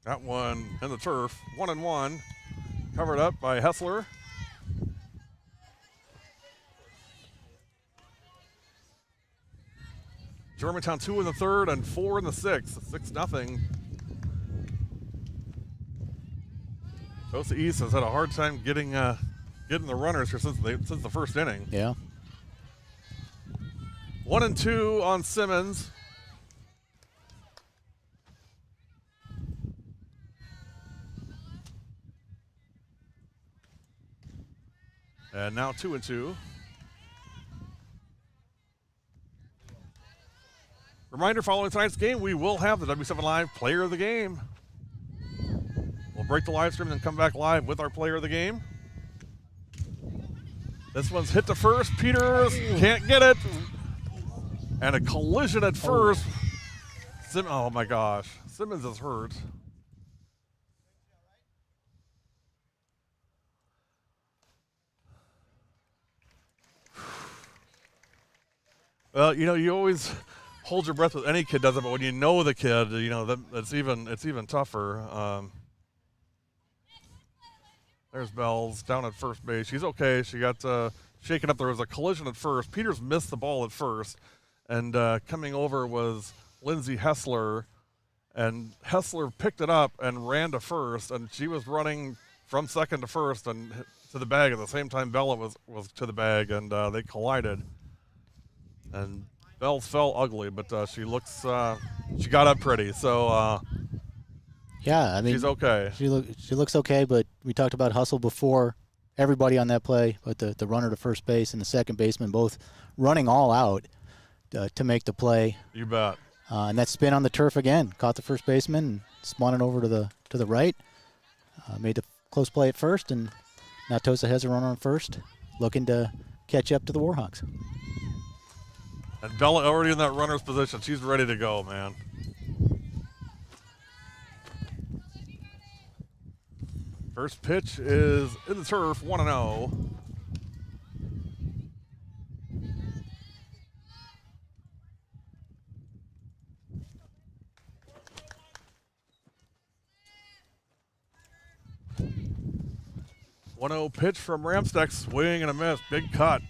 Speaker 2: That one in the turf, 1-1, covered up by Hessler. Germantown 2 in the third and 4 in the sixth, 6-0. Tosa East has had a hard time getting the runners here since the first inning.
Speaker 8: Yeah.
Speaker 2: 1-2 on Simmons. And now 2-2. Reminder, following tonight's game, we will have the W7 Live Player of the Game. We'll break the live stream and then come back live with our Player of the Game. This one's hit to first. Peters can't get it. And a collision at first. Oh my gosh. Simmons is hurt. Well, you know, you always hold your breath with any kid does it, but when you know the kid, you know, it's even tougher. There's Bells down at first base. She's okay. She got shaken up. There was a collision at first. Peters missed the ball at first, and coming over was Lindsay Hessler, and Hessler picked it up and ran to first, and she was running from second to first and to the bag at the same time Bella was to the bag, and they collided. And Bells fell ugly, but she looks she got up pretty. So
Speaker 8: yeah, I mean,
Speaker 2: she's okay.
Speaker 8: She looks okay, but we talked about hustle before. Everybody on that play, but the runner to first base and the second baseman both running all out to make the play.
Speaker 2: You bet.
Speaker 8: And that spin on the turf again, caught the first baseman and spun it over to the right. Made the close play at first, and now Tosa has a runner on first, looking to catch up to the Warhawks.
Speaker 2: And Bella already in that runner's position. She's ready to go, man. First pitch is in the turf, 1-0. Pitch from Ramsteck, swing and a miss, big cut.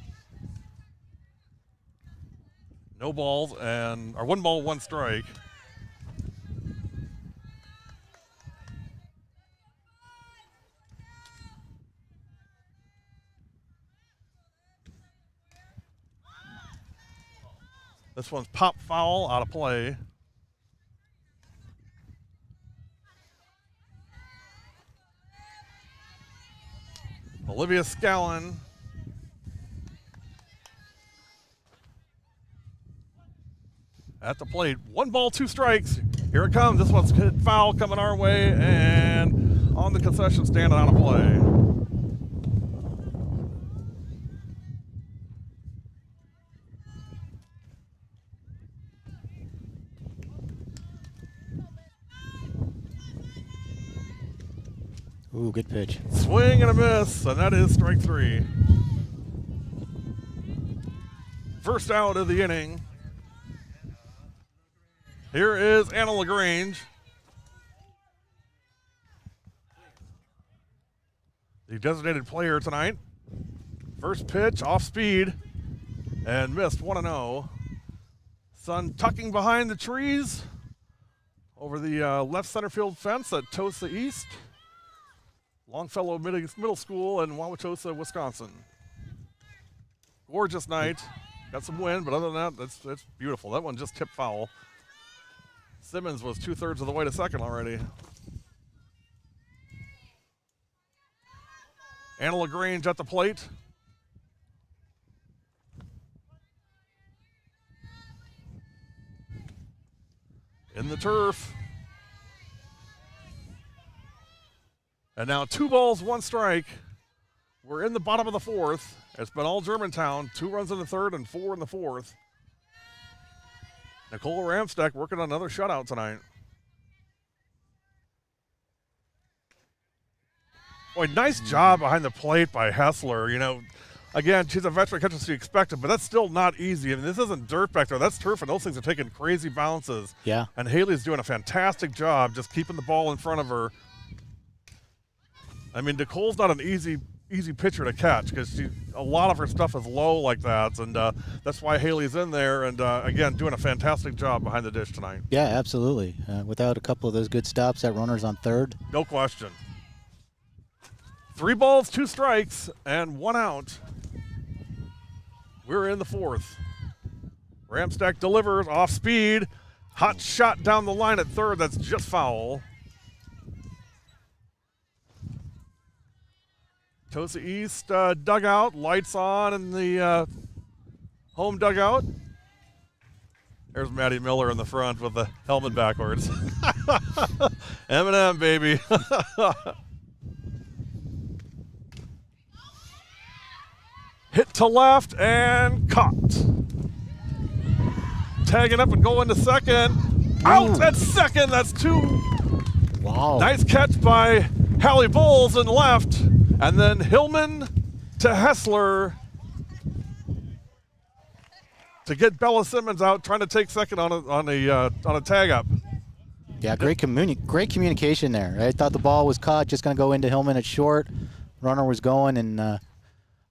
Speaker 2: No balls or 1 ball, 1 strike. This one's pop foul, out of play. Olivia Scallon. At the plate, 1 ball, 2 strikes. Here it comes. This one's hit foul coming our way, and on the concession stand and out of play.
Speaker 8: Ooh, good pitch.
Speaker 2: Swing and a miss, and that is strike 3. First out of the inning. Here is Anna LaGrange. The designated player tonight. First pitch, off speed, and missed, 1-0. Sun tucking behind the trees over the left center field fence at Tosa East. Longfellow Middle School in Wauwatosa, Wisconsin. Gorgeous night. Got some wind, but other than that, that's beautiful. That one just tipped foul. Simmons was 2/3 of the way to second already. Anna LaGrange at the plate. In the turf. And now 2 balls, 1 strike. We're in the bottom of the 4th. It's been all Germantown. 2 runs in the 3rd and 4 in the 4th. Nicole Ramsteck working on another shutout tonight. Boy, nice job behind the plate by Hessler. You know, again, she's a veteran catcher, so you expect it, but that's still not easy. I mean, this isn't dirt back there. That's turf, and those things are taking crazy bounces.
Speaker 8: Yeah.
Speaker 2: And Haley's doing a fantastic job just keeping the ball in front of her. I mean, Nicole's not an easy pitcher to catch because a lot of her stuff is low like that, and that's why Haley's in there and, again, doing a fantastic job behind the dish tonight.
Speaker 8: Yeah, absolutely. Without a couple of those good stops, that runner's on third.
Speaker 2: No question. 3 balls, 2 strikes, and 1 out. We're in the 4th. Ramsteck delivers off speed. Hot shot down the line at third. That's just foul. Tosa East dugout, lights on in the home dugout. There's Maddie Miller in the front with the helmet backwards. Eminem, baby. Hit to left and caught. Tagging up and going to second. Out at second. That's two.
Speaker 8: Wow.
Speaker 2: Nice catch by Hallie Bowles in left. And then Hillman to Hessler to get Bella Simmons out, trying to take second on a tag up.
Speaker 8: Yeah, great communication there. I thought the ball was caught, just going to go into Hillman at short. Runner was going, and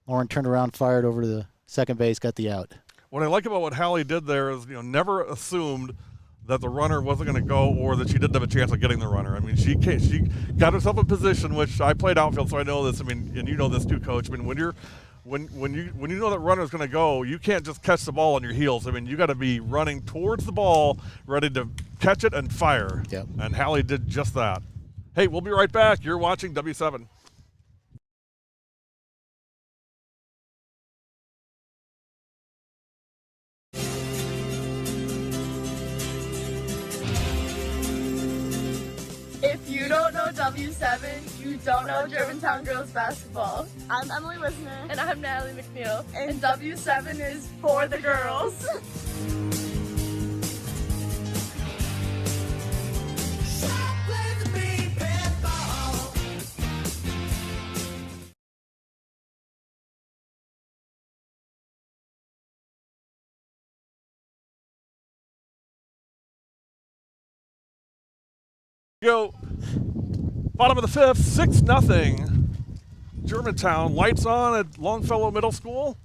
Speaker 8: Lauren turned around, fired over to the second base, got the out.
Speaker 2: What I like about what Hallie did there is, never assumed that the runner wasn't going to go or that she didn't have a chance of getting the runner. I mean, she got herself in position, which I played outfield, so I know this. I mean, and you know this too, Coach. I mean, when you know that runner's going to go, you can't just catch the ball on your heels. I mean, you got to be running towards the ball, ready to catch it and fire.
Speaker 8: Yep.
Speaker 2: And Hallie did just that. Hey, we'll be right back. You're watching W7.
Speaker 13: If you don't know W7, you don't know Germantown girls basketball. I'm Emily Wisner. And I'm Natalie McNeil. And W7 is for the girls.
Speaker 2: Go. Bottom of the fifth, 6-0. Germantown, lights on at Longfellow Middle School.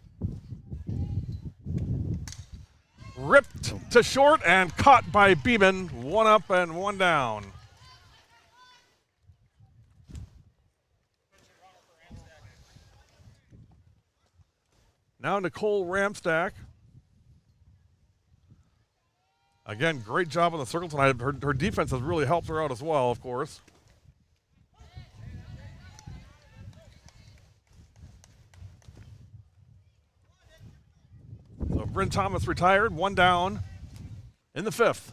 Speaker 2: Ripped to short and caught by Beeman. One up and one down. Now Nicole Ramstack. Again, great job on the circle tonight. Her defense has really helped her out as well, of course. So Bryn Thomas retired, one down in the fifth.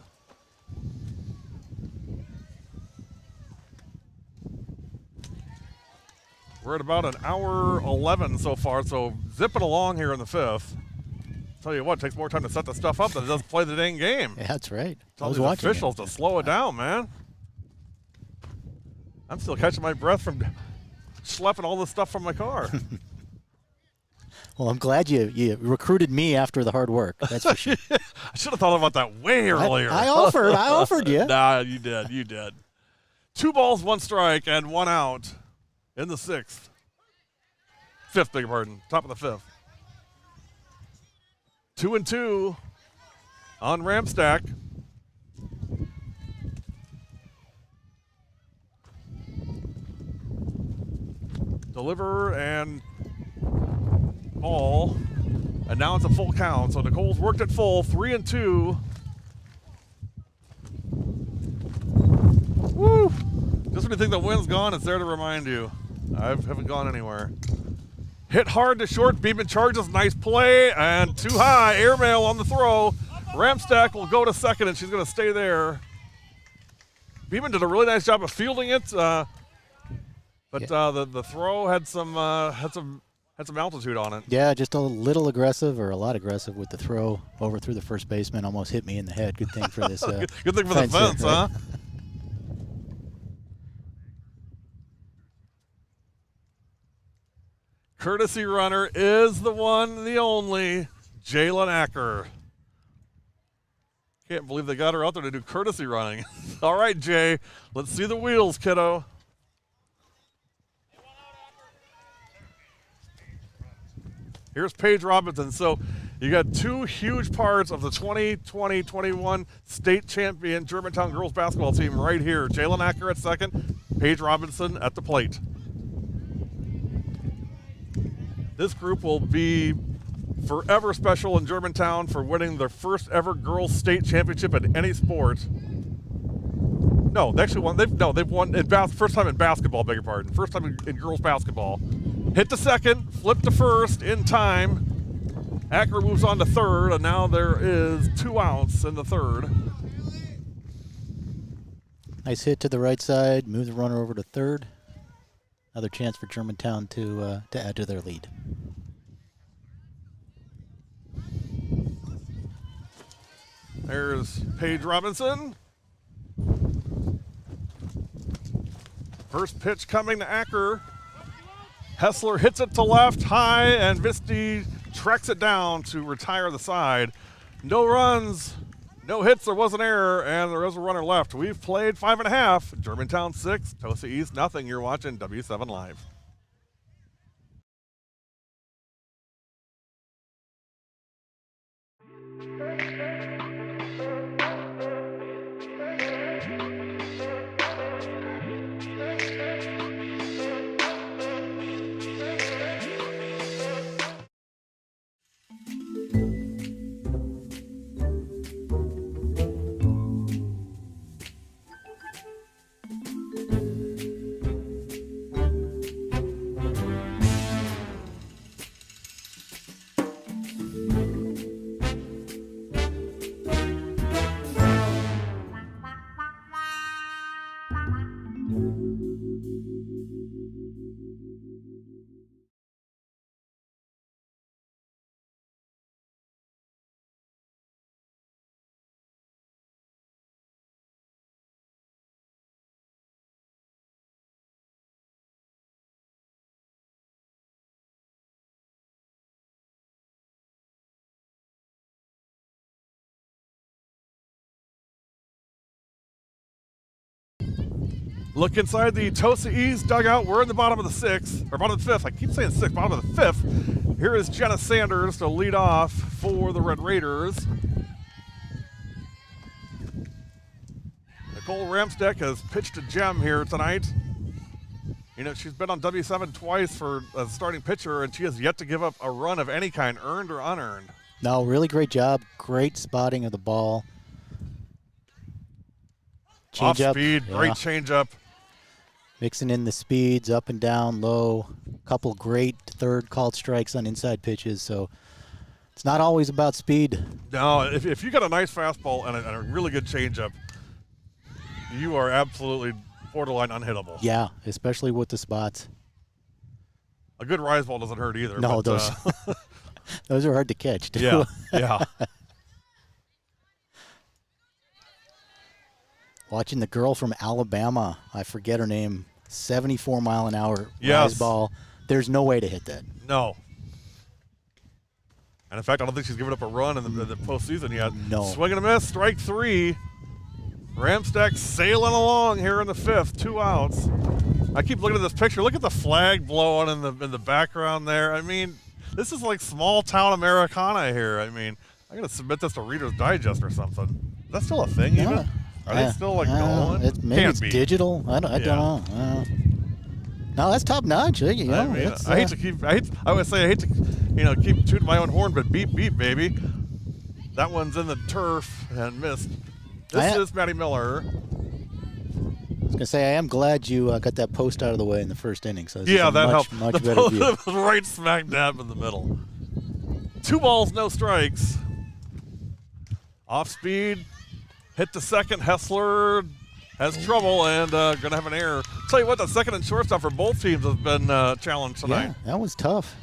Speaker 2: We're at about an hour 11 so far, so zipping along here in the fifth. Tell you what, it takes more time to set the stuff up than it does play the dang game.
Speaker 8: Yeah, that's right.
Speaker 2: Tell these officials to slow it down, man. I'm still catching my breath from schlepping all this stuff from my car.
Speaker 8: Well, I'm glad you recruited me after the hard work. That's for sure.
Speaker 2: I should have thought about that way earlier.
Speaker 8: I offered you.
Speaker 2: Nah, you did. 2 balls, 1 strike, and 1 out in the fifth, beg your pardon, top of the fifth. 2-2 on Ramstack. Deliver and ball. And now it's a full count. So Nicole's worked at full, 3-2. Woo! Just when you think the wind's gone, it's there to remind you. I haven't gone anywhere. Hit hard to short. Beeman charges. Nice play. And too high. Airmail on the throw. Ramstack will go to second, and she's going to stay there. Beeman did a really nice job of fielding it, but the throw had some altitude on it.
Speaker 8: Yeah, just a little aggressive or a lot aggressive with the throw over through the first baseman. Almost hit me in the head. Good thing for this.
Speaker 2: Good thing for the fence,
Speaker 8: right?
Speaker 2: huh? Courtesy runner is the one, the only, Jalen Acker. Can't believe they got her out there to do courtesy running. All right, Jay, let's see the wheels, kiddo. Here's Paige Robinson. So you got 2 huge parts of the 2020-21 state champion Germantown girls basketball team right here. Jalen Acker at second, Paige Robinson at the plate. This group will be forever special in Germantown for winning their first ever girls state championship in any sport. No, they actually won. They've won first time in basketball. Beg your pardon. First time in girls basketball. Hit to second, flip to first in time. Acker moves on to third, and now there is 2 outs in the third.
Speaker 8: Nice hit to the right side. Move the runner over to third. Another chance for Germantown to add to their lead.
Speaker 2: There's Paige Robinson. First pitch coming to Acker. Hessler hits it to left high, and Misty tracks it down to retire the side. No runs, no hits, there was an error, and there is a runner left. We've played 5.5. Germantown 6, Tosa East nothing. You're watching W7 Live. Look inside the Tosa East dugout. We're in the bottom of the sixth, or bottom of the fifth. I keep saying sixth, bottom of the fifth. Here is Jenna Sanders to lead off for the Red Raiders. Nicole Ramsteck has pitched a gem here tonight. You know, she's been on W7 twice for a starting pitcher, and she has yet to give up a run of any kind, earned or unearned.
Speaker 8: No, really great job. Great spotting of the ball.
Speaker 2: Off speed, great changeup.
Speaker 8: Mixing in the speeds, up and down, low. Couple great third called strikes on inside pitches. So it's not always about speed.
Speaker 2: No, if you got a nice fastball and a really good changeup, you are absolutely borderline unhittable.
Speaker 8: Yeah, especially with the spots.
Speaker 2: A good rise ball doesn't hurt either.
Speaker 8: No,
Speaker 2: but,
Speaker 8: those are hard to catch, too.
Speaker 2: Yeah, yeah.
Speaker 8: Watching the girl from Alabama, I forget her name, 74-mile-an-hour
Speaker 2: yes.
Speaker 8: rise ball. There's no way to hit that.
Speaker 2: No. And in fact, I don't think she's given up a run in the postseason yet.
Speaker 8: No.
Speaker 2: Swing and a miss, strike three. Ramsteck sailing along here in the fifth, 2 outs. I keep looking at this picture. Look at the flag blowing in the background there. I mean, this is like small town Americana here. I mean, I gotta submit this to Reader's Digest or something. Is that still a thing even? Are they still like going?
Speaker 8: Maybe it's digital. I don't know. No, that's top notch. You know,
Speaker 2: I mean, I always say I hate to, keep tooting my own horn, but beep beep, baby. That one's in the turf and missed. This is Maddie Miller.
Speaker 8: I was gonna say I am glad you got that post out of the way in the first inning. So this
Speaker 2: yeah,
Speaker 8: is
Speaker 2: that
Speaker 8: much,
Speaker 2: helped.
Speaker 8: Much
Speaker 2: the
Speaker 8: better
Speaker 2: post
Speaker 8: view.
Speaker 2: was right smack dab in the middle. 2 balls, no strikes. Off speed. Hit the second. Hessler has trouble and going to have an error. Tell you what, the second and shortstop for both teams has been challenged tonight.
Speaker 8: Yeah, that was tough.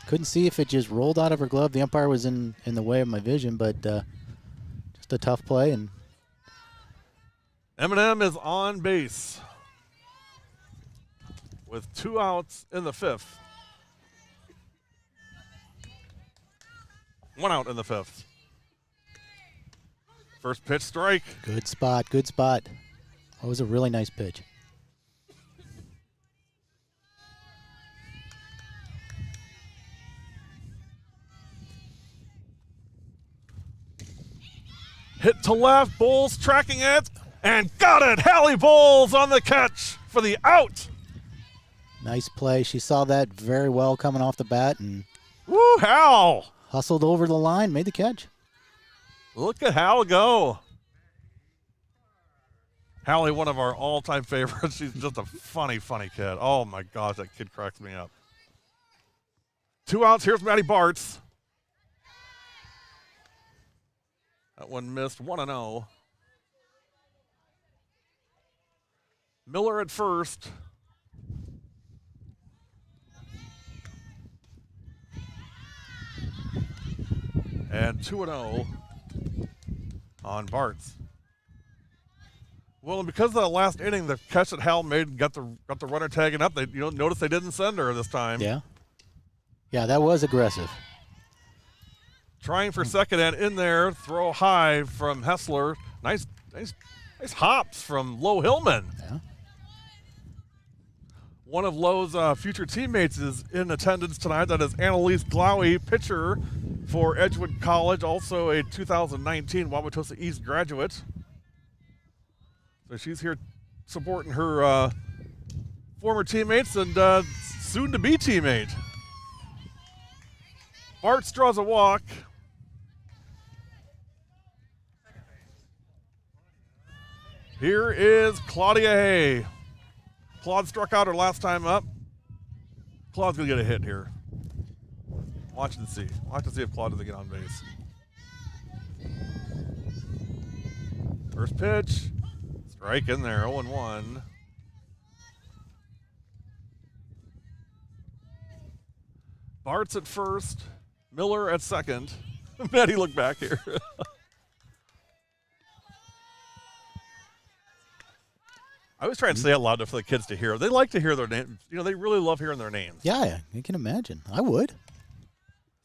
Speaker 8: Couldn't see if it just rolled out of her glove. The umpire was in the way of my vision, but just a tough play. And
Speaker 2: M&M is on base with 2 outs in the fifth. 1 out in the fifth. First pitch, strike.
Speaker 8: Good spot, good spot. That was a really nice pitch.
Speaker 2: Hit to left, Bowles tracking it, and got it! Hallie Bowles on the catch for the out.
Speaker 8: Nice play. She saw that very well coming off the bat and
Speaker 2: woo, Hal!
Speaker 8: Hustled over the line, made the catch.
Speaker 2: Look at Hal go. Hallie, one of our all-time favorites. She's just a funny, funny kid. Oh, my gosh, that kid cracks me up. 2 outs. Here's Maddie Bartz. That one missed, 1-0. Miller at first. And 2-0. on Bartz. Well, and because of the last inning, the catch that Hal made got the runner tagging up. They notice they didn't send her this time.
Speaker 8: Yeah. Yeah, that was aggressive.
Speaker 2: Trying for second and in there, throw high from Hessler. Nice hops from Lo Hillman.
Speaker 8: Yeah.
Speaker 2: One of Lowe's future teammates is in attendance tonight. That is Annalise Glowy, pitcher for Edgewood College, also a 2019 Wauwatosa East graduate. So she's here supporting her former teammates and soon-to-be teammate. Bartz draws a walk. Here is Claudia Hay. Claude struck out her last time up. Claude's going to get a hit here. Watch and see. Watch and see if Claude doesn't get on base. First pitch. Strike in there, 0-1. Bartz at first. Miller at second. Maddie, look back here. I always try and say it loud enough for the kids to hear. They like to hear their names. They really love hearing their names.
Speaker 8: Yeah, you can imagine. I would.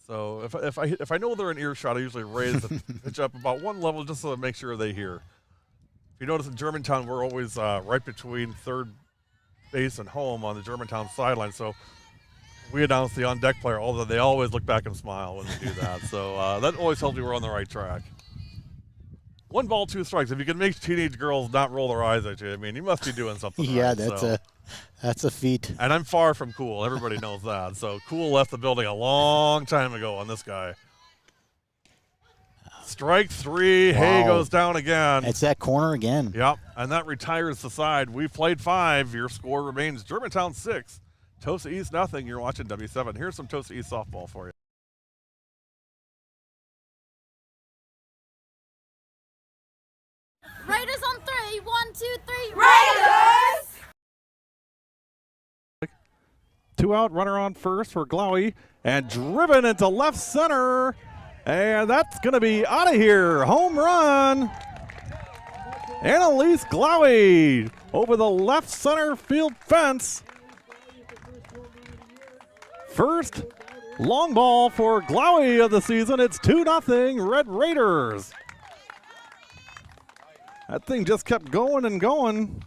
Speaker 2: So if I know they're in earshot, I usually raise the pitch up about one level just to make sure they hear. If you notice in Germantown, we're always right between third base and home on the Germantown sideline. So we announce the on-deck player, although they always look back and smile when they do that. So that always tells me we're on the right track. 1 ball, 2 strikes. If you can make teenage girls not roll their eyes at you, I mean, you must be doing something
Speaker 8: Yeah,
Speaker 2: right.
Speaker 8: that's a feat.
Speaker 2: And I'm far from cool. Everybody knows that. So Cool left the building a long time ago on this guy. Strike 3. Wow. Hay goes down again.
Speaker 8: It's that corner again.
Speaker 2: Yep, and that retires the side. We've played 5. Your score remains Germantown 6, Tosa East nothing. You're watching W7. Here's some Tosa East softball for you.
Speaker 1: Raiders on 3. 1, 2, 3. Raiders!
Speaker 2: 2 out, runner on first for Glowy, and driven into left center, and that's going to be out of here. Home run. Annalise Glowy over the left center field fence. First long ball for Glowy of the season. It's 2-0 Red Raiders. That thing just kept going and going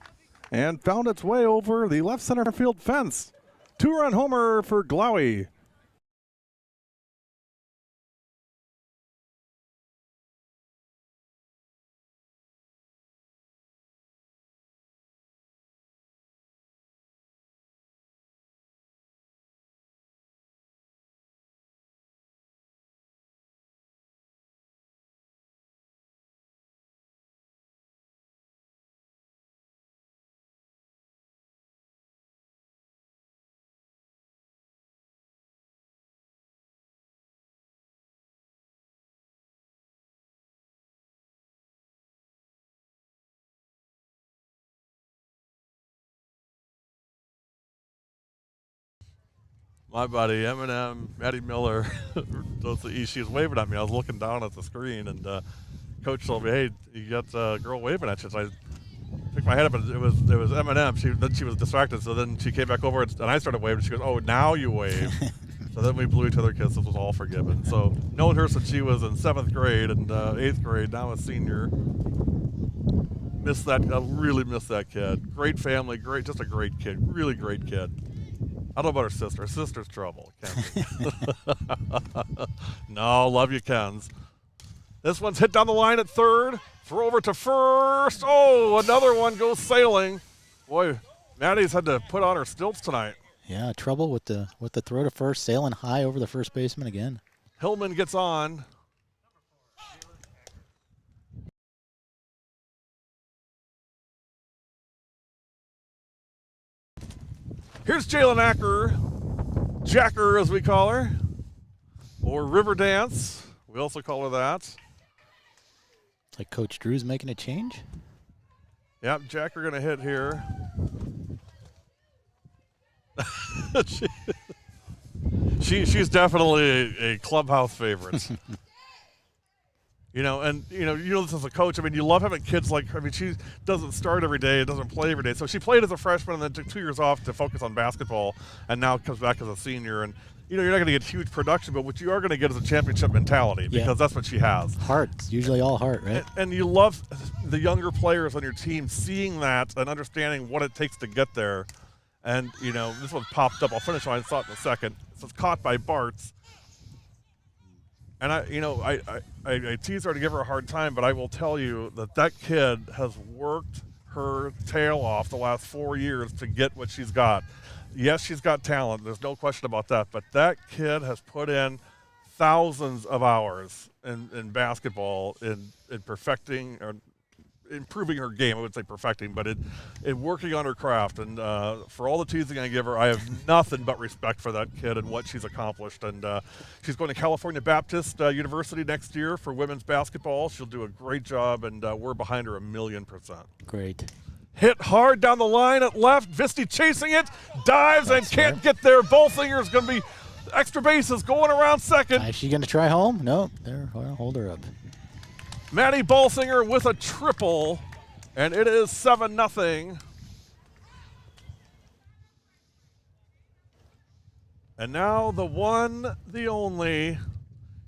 Speaker 2: and found its way over the left center field fence. 2-run homer for Glowy. My buddy, Eminem, Maddie Miller, she was waving at me. I was looking down at the screen, and Coach told me, "Hey, you got a girl waving at you." So I picked my head up, and it was Eminem. Then she was distracted, so then she came back over, and I started waving. She goes, "Oh, now you wave." So then we blew each other kisses. Was all forgiven. So knowing her since she was in 7th grade and 8th grade, now a senior. Really missed that kid. Great family, just a great kid. Really great kid. I don't know about her sister. Her sister's trouble. No, love you, Kens. This one's hit down the line at 3rd. Throw over to first. Oh, another one goes sailing. Boy, Maddie's had to put on her stilts tonight.
Speaker 8: Yeah, trouble with the throw to first, sailing high over the first baseman again.
Speaker 2: Hillman gets on. Here's Jalen Acker, Jacker as we call her, or River Dance. We also call her that.
Speaker 8: Like Coach Drew's making a change?
Speaker 2: Yep, Jacker gonna hit here. She's definitely a clubhouse favorite. You know, and you know this as a coach. I mean, you love having kids like. I mean, she doesn't start every day, doesn't play every day. So she played as a freshman and then took 2 years off to focus on basketball, and now comes back as a senior. And you know, you're not going to get huge production, but what you are going to get is a championship mentality because that's what she has.
Speaker 8: Heart. It's usually all heart, right?
Speaker 2: And you love the younger players on your team seeing that and understanding what it takes to get there. And you know, this one popped up. I'll finish on thought in a second. So it's caught by Bartz. And I tease her to give her a hard time, but I will tell you that kid has worked her tail off the last 4 years to get what she's got. Yes, she's got talent. There's no question about that. But that kid has put in thousands of hours in basketball in perfecting or improving her game. I would say perfecting, but in working on her craft. And for all the teasing I give her, I have nothing but respect for that kid and what she's accomplished. And she's going to California Baptist University next year for women's basketball. She'll do a great job, and we're behind her 1,000,000%.
Speaker 8: Great.
Speaker 2: Hit hard down the line at left. Visti chasing it, dives and can't get there. Bolsinger's going to be extra bases going around second.
Speaker 8: Is she going to try home? No. There, hold her up.
Speaker 2: Maddie Bolsinger with a triple, and it is 7-0. And now the one, the only.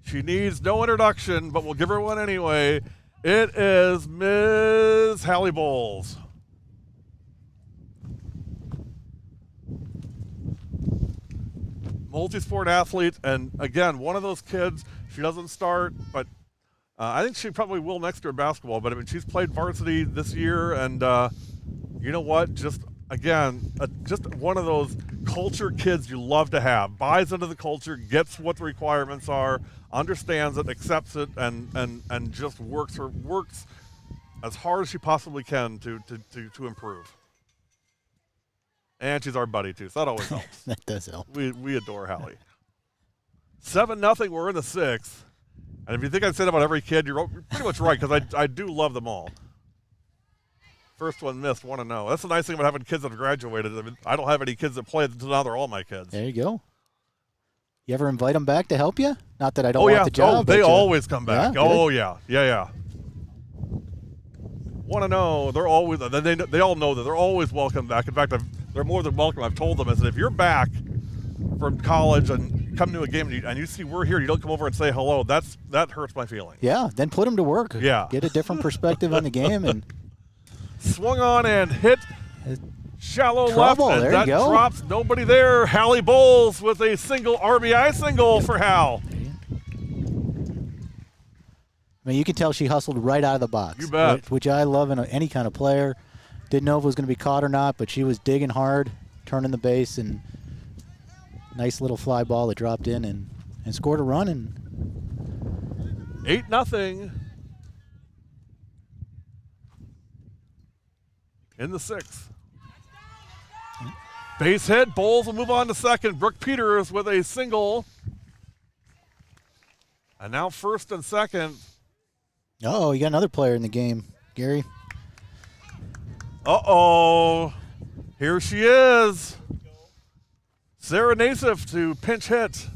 Speaker 2: She needs no introduction, but we'll give her one anyway. It is Ms. Hallie Bowles. Multi-sport athlete, and again, one of those kids, she doesn't start, but I think she probably will next year in basketball. But I mean, she's played varsity this year, and you know what? Just again, just one of those culture kids you love to have. Buys into the culture, gets what the requirements are, understands it, accepts it, and just works as hard as she possibly can to improve. And she's our buddy too, so that always helps.
Speaker 8: That does help.
Speaker 2: We adore Hallie. 7-0. We're in the sixth. And if you think I said about every kid, you're pretty much right, because I do love them all. First one missed, 1-0. That's the nice thing about having kids that have graduated. I mean, I don't have any kids that play until now. They're all my kids.
Speaker 8: There you go. You ever invite them back to help you? Not that I don't want the job.
Speaker 2: Oh, they always come back.
Speaker 8: Yeah,
Speaker 2: oh, yeah. 1-0. They're always. They all know that they're always welcome back. In fact, they're more than welcome. I've told them, I said, if you're back from college and come to a game and you see we're here, you don't come over and say hello. That hurts my feelings.
Speaker 8: Yeah, then put them to work.
Speaker 2: Yeah.
Speaker 8: Get a different perspective on the game. And
Speaker 2: swung on and hit shallow
Speaker 8: trouble.
Speaker 2: left, and
Speaker 8: there
Speaker 2: that
Speaker 8: you go.
Speaker 2: drops. Nobody there. Hallie Bowles with a single RBI single for Hal.
Speaker 8: I mean, you can tell she hustled right out of the box.
Speaker 2: You bet.
Speaker 8: Which I love in any kind of player. Didn't know if it was going to be caught or not, but she was digging hard, turning the base, and nice little fly ball that dropped in and scored a run. And
Speaker 2: 8-0 in the sixth. Base hit. Bowles will move on to second. Brooke Peters with a single. And now first and second.
Speaker 8: Oh, you got another player in the game, Gary.
Speaker 2: Uh-oh. Here she is. Sarah Nassif to pinch hit.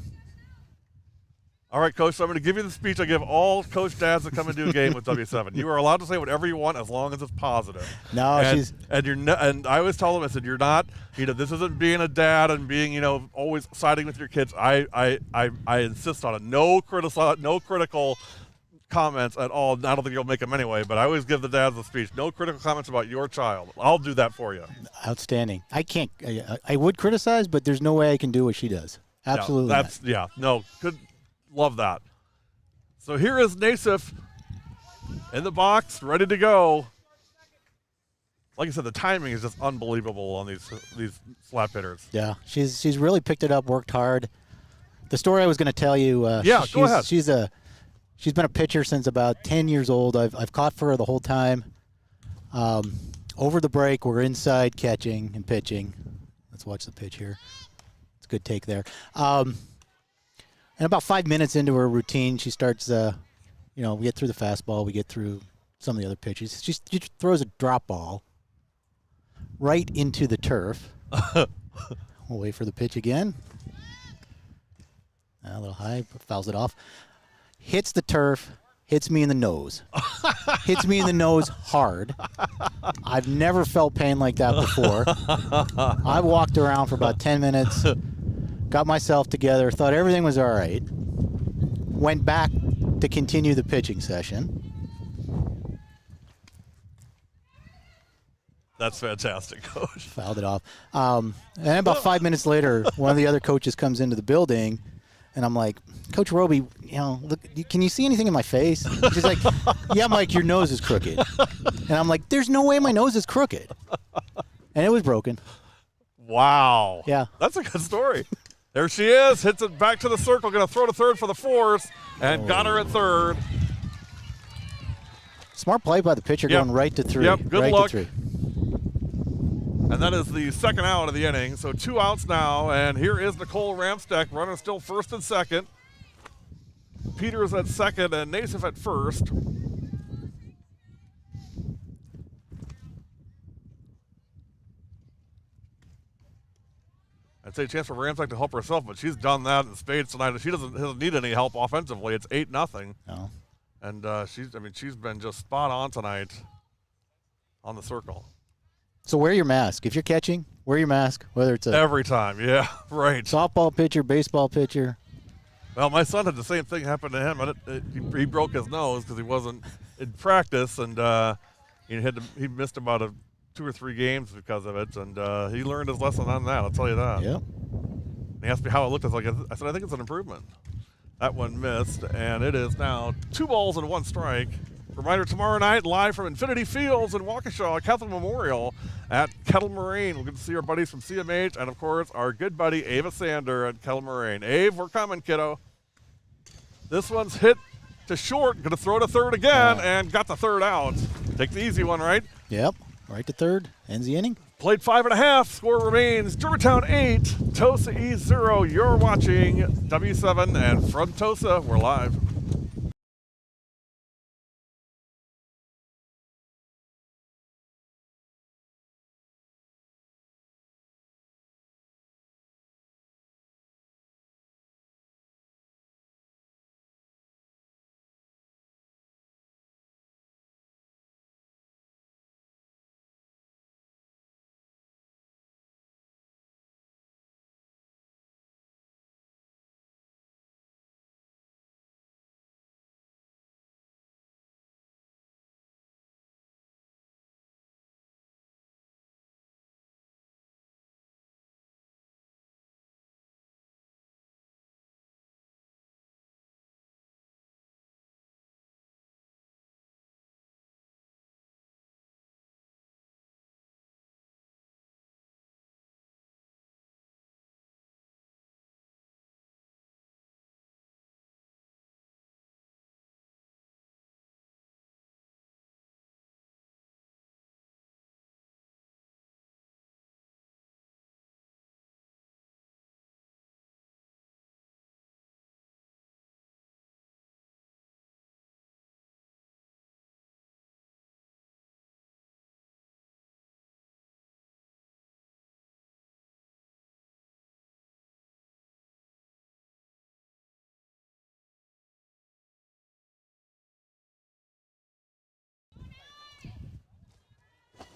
Speaker 2: All right, Coach, so I'm going to give you the speech I give all coach dads that come and do a game with W7. You are allowed to say whatever you want as long as it's positive.
Speaker 8: No,
Speaker 2: and I always tell them, I said, you're not, this isn't being a dad and being, always siding with your kids. I insist on it. No critical comments at all. I don't think you'll make them anyway, but I always give the dads a speech. No critical comments about your child. I'll do that for you.
Speaker 8: Outstanding. I would criticize, but there's no way I can do what she does. Absolutely.
Speaker 2: Good. Love that. So here is Nassif in the box, ready to go. Like I said, the timing is just unbelievable on these slap hitters.
Speaker 8: Yeah, she's really picked it up, worked hard. The story I was going to tell you.
Speaker 2: Go ahead.
Speaker 8: She's been a pitcher since about 10 years old. I've caught for her the whole time. Over the break, we're inside catching and pitching. Let's watch the pitch here. It's a good take there. And about 5 minutes into her routine, she starts, we get through the fastball, we get through some of the other pitches. She throws a drop ball right into the turf. We'll wait for the pitch again. A little high, fouls it off. Hits the turf, hits me in the nose. Hits me in the nose hard. I've never felt pain like that before. I walked around for about 10 minutes, got myself together, thought everything was all right, went back to continue the pitching session.
Speaker 2: That's fantastic, Coach.
Speaker 8: Fouled it off. And then about 5 minutes later, one of the other coaches comes into the building, and I'm like, Coach Roby, look, can you see anything in my face? She's like, yeah, Mike, your nose is crooked. And I'm like, there's no way my nose is crooked. And it was broken.
Speaker 2: Wow.
Speaker 8: Yeah.
Speaker 2: That's a good story. There she is, hits it back to the circle, going to throw to third for the force, and got her at third.
Speaker 8: Smart play by the pitcher going right to three.
Speaker 2: Yep, good
Speaker 8: right
Speaker 2: luck.
Speaker 8: To three.
Speaker 2: And that is the second out of the inning. So 2 outs now, and here is Nicole Ramsteck, runner still first and second. Peters at second and Nassif at first. I'd say a chance for Ramsteck to help herself, but she's done that in spades tonight. She doesn't need any help offensively. It's 8-0.
Speaker 8: No.
Speaker 2: And she's been just spot on tonight on the circle.
Speaker 8: So wear your mask. If you're catching, wear your mask, whether it's
Speaker 2: every time, yeah, right.
Speaker 8: Softball pitcher, baseball pitcher.
Speaker 2: Well, my son had the same thing happen to him. He broke his nose because he wasn't in practice, and he missed about 2 or 3 games because of it, and he learned his lesson on that, I'll tell you that.
Speaker 8: Yep.
Speaker 2: He asked me how it looked. I said, I think it's an improvement. That one missed, and it is now 2 balls and 1 strike. Reminder, tomorrow night, live from Infinity Fields in Waukesha, Catholic Memorial at Kettle Moraine. We'll get to see our buddies from CMH and, of course, our good buddy Ava Sander at Kettle Moraine. Ave, we're coming, kiddo. This one's hit to short. Going to throw to third again and got the third out. Take the easy one, right?
Speaker 8: Yep, right to third. Ends the inning.
Speaker 2: Played 5.5. Score remains Germantown 8, Tosa E 0. You're watching W7 and from Tosa, we're live.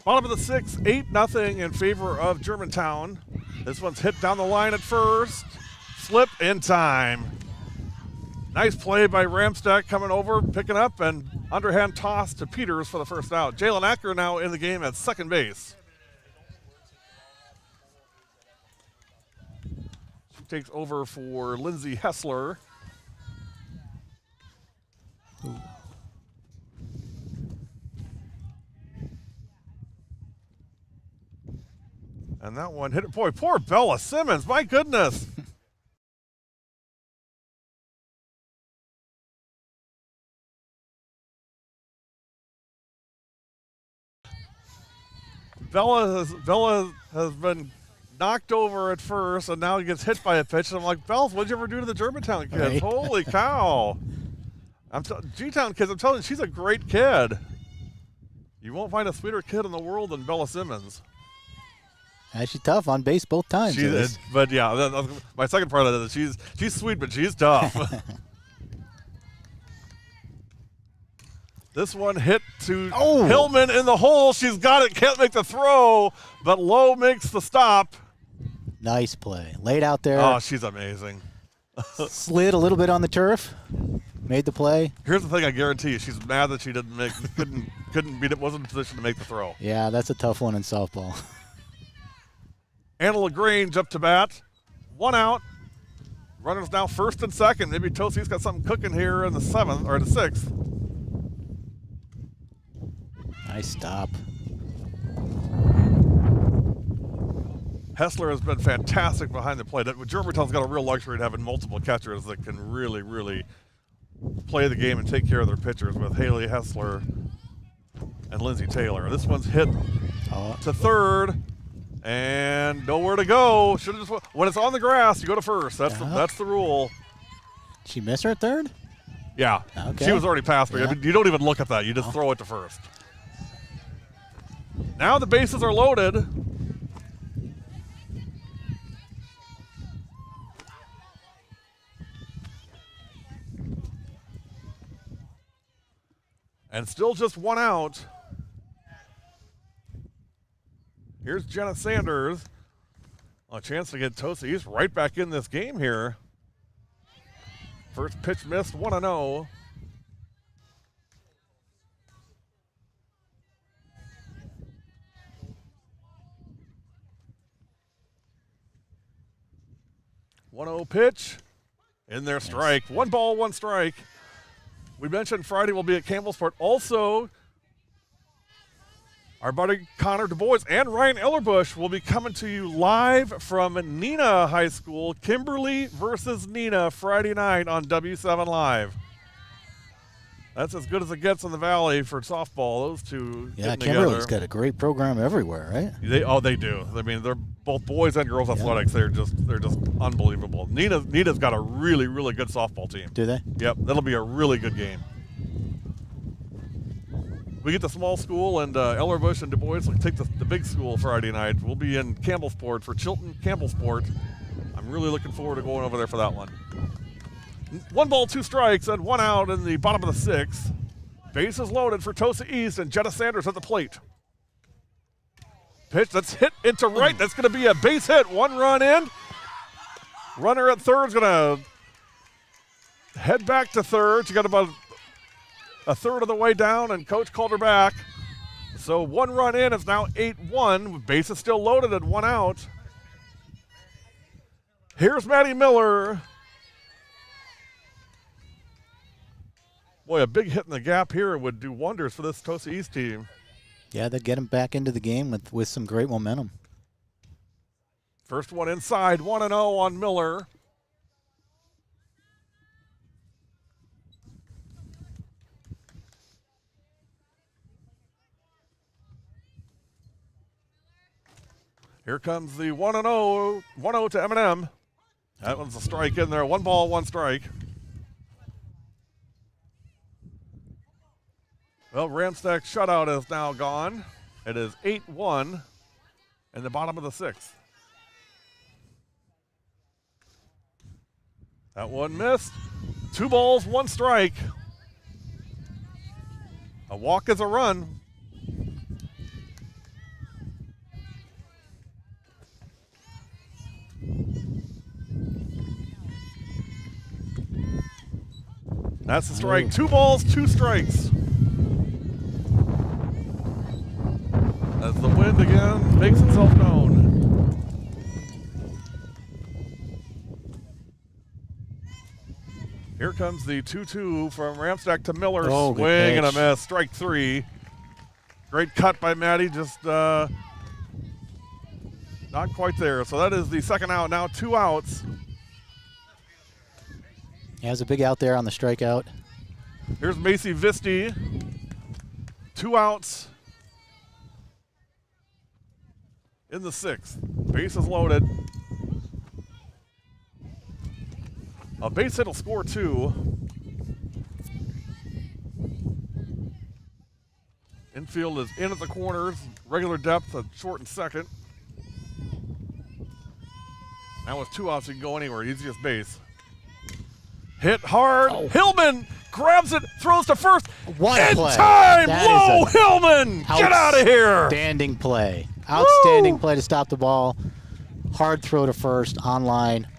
Speaker 2: Bottom of the 6th, 8-0 in favor of Germantown. This one's hit down the line at first. Flip in time. Nice play by Ramsteck coming over, picking up, and underhand toss to Peters for the first out. Jalen Acker now in the game at second base. She takes over for Lindsay Hessler. Ooh. And that one hit it. Boy, poor Bella Simmons. My goodness. Bella has been knocked over at first, and now he gets hit by a pitch. And I'm like, Belle, what'd you ever do to the Germantown kids?
Speaker 8: Right.
Speaker 2: Holy cow. G-Town kids, I'm telling you, she's a great kid. You won't find a sweeter kid in the world than Bella Simmons.
Speaker 8: She's tough on base both times.
Speaker 2: But yeah, my second part of that is she's sweet, but she's tough. This one hit to Hillman in the hole. She's got it, can't make the throw, but Lowe makes the stop.
Speaker 8: Nice play. Laid out there.
Speaker 2: Oh, she's amazing.
Speaker 8: Slid a little bit on the turf. Made the play.
Speaker 2: Here's the thing I guarantee you. She's mad that she couldn't beat it, wasn't in position to make the throw.
Speaker 8: Yeah, that's a tough one in softball.
Speaker 2: Anna LaGrange up to bat. 1 out. Runners now first and second. Maybe Tosie's got something cooking here in the 7th or the 6th.
Speaker 8: Nice stop.
Speaker 2: Hessler has been fantastic behind the plate. Germantown's got a real luxury of having multiple catchers that can really, really play the game and take care of their pitchers with Haley Hessler and Lindsay Taylor. This one's hit to third and nowhere to go. Should have just when it's on the grass, you go to first. That's the rule.
Speaker 8: She miss her at third?
Speaker 2: Yeah.
Speaker 8: Okay.
Speaker 2: She was already past me.
Speaker 8: Yeah.
Speaker 2: I mean, you don't even look at that. You just throw it to first. Now the bases are loaded. And still just 1 out. Here's Jenna Sanders. A chance to get Tosa East right back in this game here. First pitch missed, 1-0. Pitch. In there, strike. 1 ball, 1 strike. We mentioned Friday will be at Campbellsport. Also, our buddy Connor Du Bois and Ryan Ellerbush will be coming to you live from Neenah High School. Kimberly versus Neenah Friday night on W7 Live. That's as good as it gets in the Valley for softball. Those two getting
Speaker 8: Kimberly's
Speaker 2: together.
Speaker 8: got a great program everywhere, right?
Speaker 2: They do. I mean, they're both boys and girls athletics. They're just unbelievable. Neenah's got a really, really good softball team.
Speaker 8: Do they?
Speaker 2: Yep, that'll be a really good game. We get the small school, and Ellerbush and Du Bois will take the big school Friday night. We'll be in Campbellsport for Chilton Campbellsport. I'm really looking forward to going over there for that one. 1 ball, 2 strikes, and 1 out in the bottom of the 6th. Bases loaded for Tosa East, and Jenna Sanders at the plate. Pitch that's hit into right. That's going to be a base hit. 1 run in. Runner at third is going to head back to third. She got about a third of the way down, and coach called her back. So 1 run in. It's now 8-1. Bases still loaded and 1 out. Here's Maddie Miller. Boy, a big hit in the gap here would do wonders for this Tosa East team.
Speaker 8: Yeah, they'd get them back into the game with some great momentum.
Speaker 2: First one inside, 1-0 on Miller. Here comes the 1-0 to M&M. That one's a strike in there. 1 ball, 1 strike. Well, Ramstack's shutout is now gone. It is 8-1 in the bottom of the 6th. That one missed. 2 balls, 1 strike. A walk is a run. That's the strike. 2 balls, 2 strikes. As the wind again makes itself known. Here comes the 2-2 from Ramstack to Miller. Swing and a miss. Strike 3. Great cut by Maddie, just not quite there. So that is the 2nd out. Now 2 outs.
Speaker 8: He has a big out there on the strikeout.
Speaker 2: Here's Macy Visti. 2 outs in the 6th. Bases loaded. A base hit will score 2. Infield is in at the corners. Regular depth at short and second. Now with 2 outs, you can go anywhere. Easiest base. Hit hard. Hillman grabs it, throws to first.
Speaker 8: What a
Speaker 2: in
Speaker 8: play.
Speaker 2: time!
Speaker 8: That
Speaker 2: Whoa,
Speaker 8: is a
Speaker 2: Hillman! Get out of here!
Speaker 8: Outstanding play. Outstanding play to stop the ball. Hard throw to first, on line.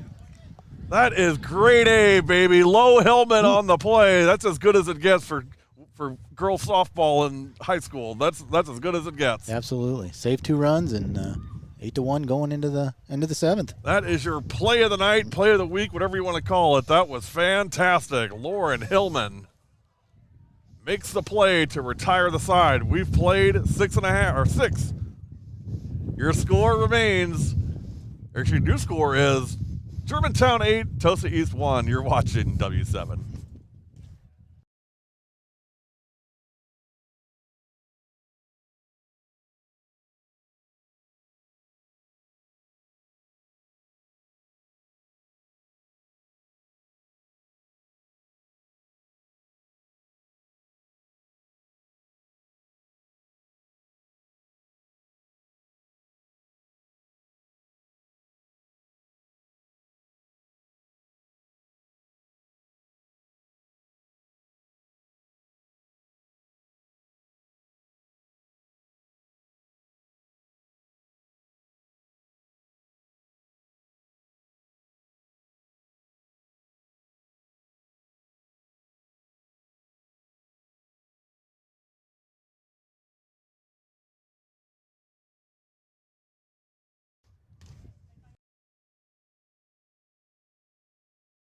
Speaker 2: That is grade A, baby. Low Hillman on the play. That's as good as it gets for girls softball in high school. That's as good as it gets.
Speaker 8: Absolutely. Saved 2 runs and 8-1 going into the end of the 7th.
Speaker 2: That is your play of the night, play of the week, whatever you want to call it. That was fantastic. Lauren Hillman makes the play to retire the side. We've played 6. Your score remains, or actually, new score is Germantown 8, Tosa East 1. You're watching W7.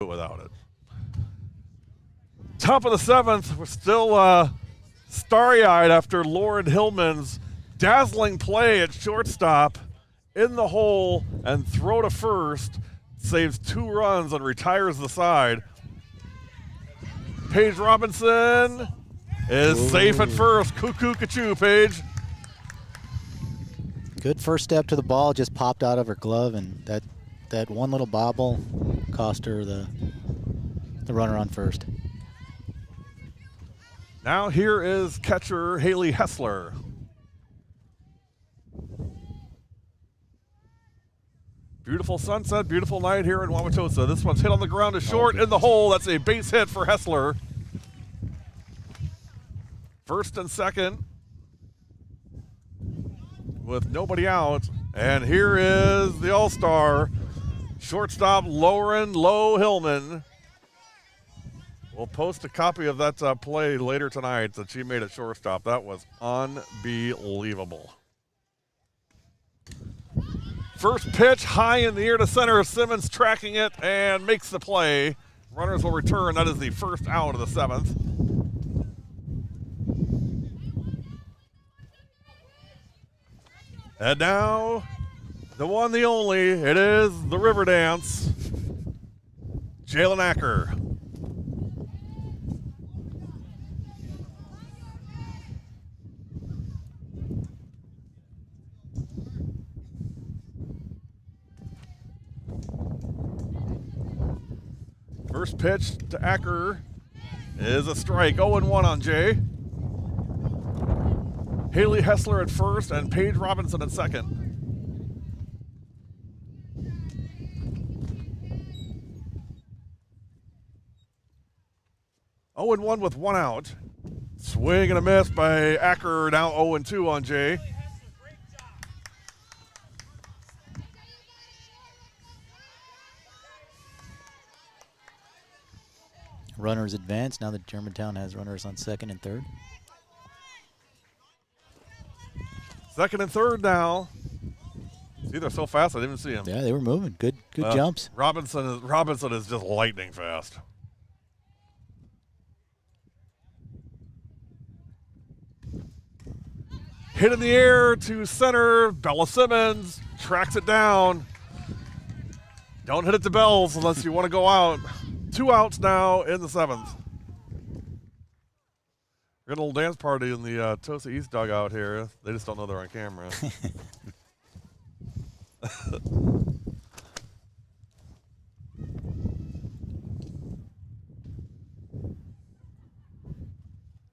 Speaker 2: Without it. Top of the 7th, we're still starry-eyed after Lauren Hillman's dazzling play at shortstop in the hole and throw to first, saves 2 runs and retires the side. Paige Robinson is safe at first. Cuckoo, ka-choo, Paige.
Speaker 8: Good first step to the ball, just popped out of her glove, and that one little bobble cost her the runner on first.
Speaker 2: Now here is catcher Haley Hessler. Beautiful sunset, beautiful night here in Wauwatosa. This one's hit on the ground to short in the hole. That's a base hit for Hessler. First and second with nobody out. And here is the all-star, shortstop Lauren Low Hillman. We'll post a copy of that play later tonight that she made at shortstop. That was unbelievable. First pitch high in the air to center. Simmons tracking it and makes the play. Runners will return. That is the first out of the 7th. And now, the one, the only, it is the River Dance. Jalen Acker. First pitch to Acker is a strike. 0-1 on Jay. Haley Hessler at first and Paige Robinson at second. Oh and 1 with 1 out. Swing and a miss by Acker. Now 0-2 on Jay.
Speaker 8: Runners advance now that Germantown has runners on second and third.
Speaker 2: Second and third now. See, they're so fast I didn't even see them.
Speaker 8: Yeah, they were moving. Good jumps.
Speaker 2: Robinson is just lightning fast. Hit in the air to center. Bella Simmons tracks it down. Don't hit it to Bells unless you want to go out. 2 outs now in the 7th. We're got a little dance party in the Tosa East dugout here. They just don't know they're on camera.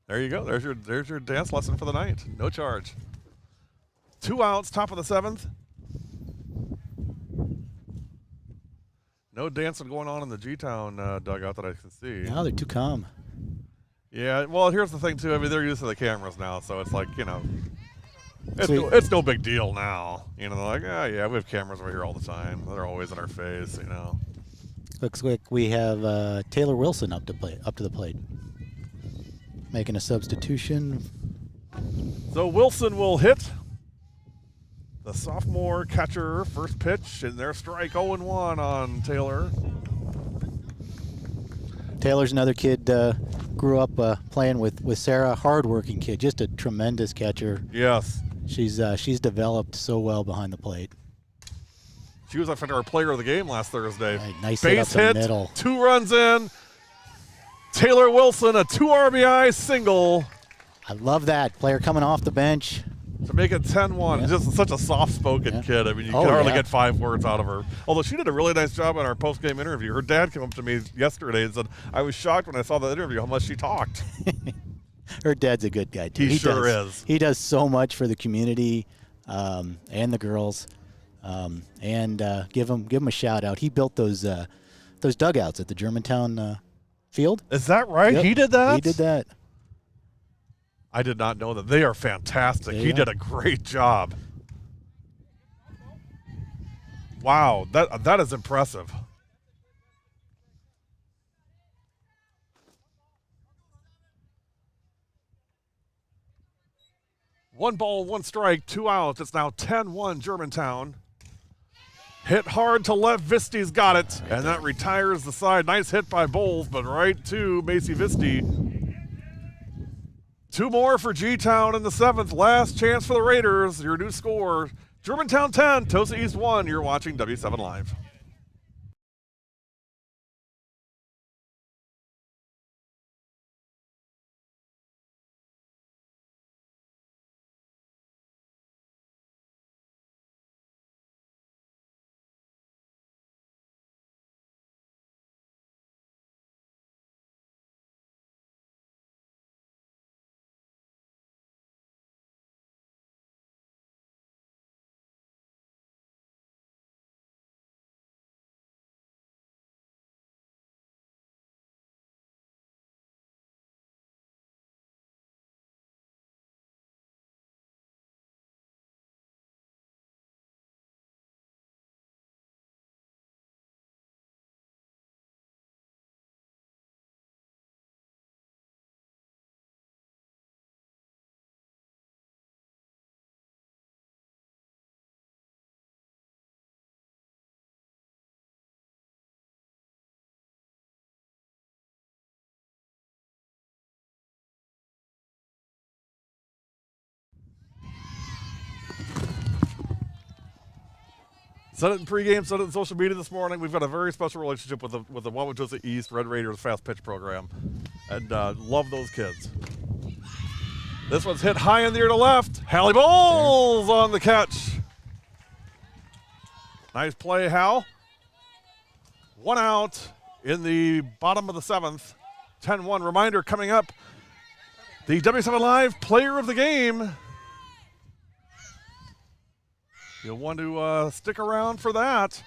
Speaker 2: There you go. There's your dance lesson for the night. No charge. 2 outs, top of the 7th. No dancing going on in the G-Town dugout that I can see.
Speaker 8: No, they're too calm.
Speaker 2: Yeah, well, here's the thing, too. I mean, they're used to the cameras now, so it's like, it's no big deal now. They're like, yeah, we have cameras over here all the time. They're always in our face,
Speaker 8: Looks like we have Taylor Wilson up to the plate, making a substitution.
Speaker 2: So Wilson will hit the sophomore catcher, first pitch, and their strike 0-1 on Taylor.
Speaker 8: Taylor's another kid, grew up playing with Sarah, hardworking kid, just a tremendous catcher.
Speaker 2: Yes.
Speaker 8: She's developed so well behind the plate.
Speaker 2: She was, I think, our player of the game last Thursday.
Speaker 8: Right, nice
Speaker 2: base
Speaker 8: hit up
Speaker 2: hit,
Speaker 8: the middle.
Speaker 2: 2 runs in. Taylor Wilson, a 2 RBI single.
Speaker 8: I love that. Player coming off the bench.
Speaker 2: To make it 10-1.
Speaker 8: Yeah.
Speaker 2: Just such a soft-spoken kid. I mean, you can hardly get 5 words out of her. Although she did a really nice job in our post-game interview. Her dad came up to me yesterday and said, I was shocked when I saw the interview how much she talked.
Speaker 8: Her dad's a good guy, too.
Speaker 2: He sure is.
Speaker 8: He does so much for the community and the girls. And give him a shout-out. He built those dugouts at the Germantown field.
Speaker 2: Is that right?
Speaker 8: Yep.
Speaker 2: He did that?
Speaker 8: He did that.
Speaker 2: I did not know that. They are fantastic. He did a great job. Wow, that is impressive. One ball, 1 strike, 2 outs. It's now 10-1 Germantown. Hit hard to left, Visti's got it, and that retires the side. Nice hit by Bowles, but right to Macy Visti. 2 more for G-Town in the 7th. Last chance for the Raiders. Your new score, Germantown 10, Tosa East 1. You're watching W7 Live. Said it in pregame, said it in social media this morning. We've got a very special relationship with the Wauwatosa East Red Raiders fast pitch program, and love those kids. This one's hit high in the air to left. Hallie Bowles on the catch. Nice play, Hal. 1 out in the bottom of the 7th. 10-1. Reminder coming up, the W7 Live Player of the Game. You'll want to stick around for that.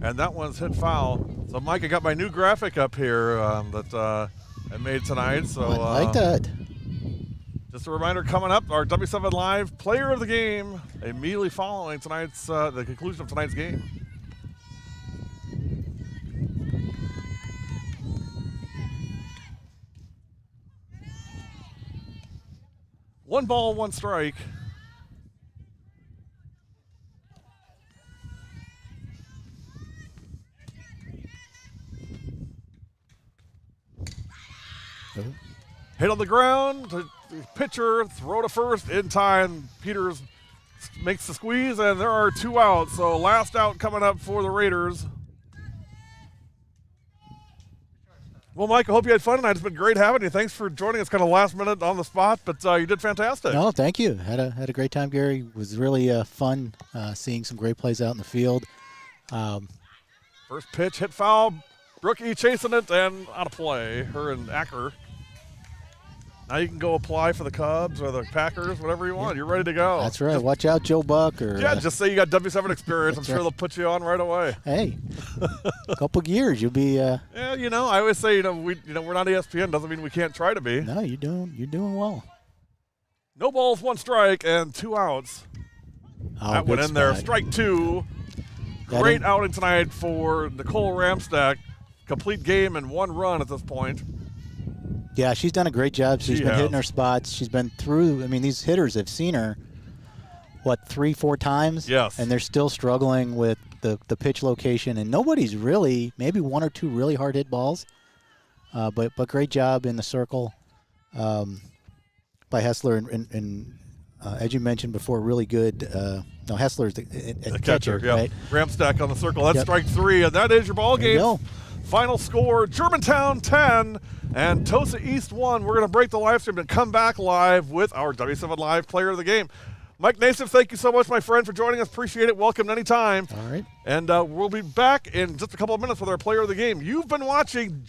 Speaker 2: And that one's hit foul. So, Mike, I got my new graphic up here that I made tonight. So
Speaker 8: I like that.
Speaker 2: Just a reminder, coming up, our W7 Live Player of the Game, immediately following tonight's the conclusion of tonight's game. One ball, 1 strike. Hit on the ground, the pitcher, throw to first in time. Peters makes the squeeze, and there are 2 outs. So last out coming up for the Raiders. Well, Mike, I hope you had fun tonight. It's been great having you. Thanks for joining us kind of last minute on the spot, but you did fantastic.
Speaker 8: No, thank you. Had a great time, Gary. It was really fun seeing some great plays out in the field.
Speaker 2: For First pitch, hit foul. Brookie chasing it and out of play. Her and Acker. Now you can go apply for the Cubs or the Packers, whatever you want. You're ready to go.
Speaker 8: That's right. Watch out, Joe Buck. Or
Speaker 2: yeah, just say you got W7 experience. I'm sure
Speaker 8: right.
Speaker 2: they'll put you on right away.
Speaker 8: Hey, a couple of years, you'll be.
Speaker 2: Yeah, I always say, we're not ESPN. Doesn't mean we can't try to be.
Speaker 8: No, you're doing well.
Speaker 2: No balls, 1 strike, and 2 outs.
Speaker 8: Oh,
Speaker 2: that went in there. Strike 2. Great outing tonight for Nicole Ramstack. Complete game and 1 run at this point.
Speaker 8: Yeah, she's done a great job. She's been hitting her spots. She's been through. I mean, these hitters have seen her, 3-4 times?
Speaker 2: Yes.
Speaker 8: And they're still struggling with the pitch location. And nobody's really, maybe 1 or 2 really hard hit balls. But great job in the circle by Hessler. And as you mentioned before, really good. No, Hessler's the catcher,
Speaker 2: yeah.
Speaker 8: right?
Speaker 2: Ramstack on the circle. That's strike 3, and that is your ball game. Final score, Germantown 10 and Tosa East 1. We're going to break the live stream and come back live with our W7 Live player of the game. Mike Nassif, thank you so much, my friend, for joining us. Appreciate it. Welcome anytime.
Speaker 8: All right.
Speaker 2: And we'll be back in just a couple of minutes with our player of the game. You've been watching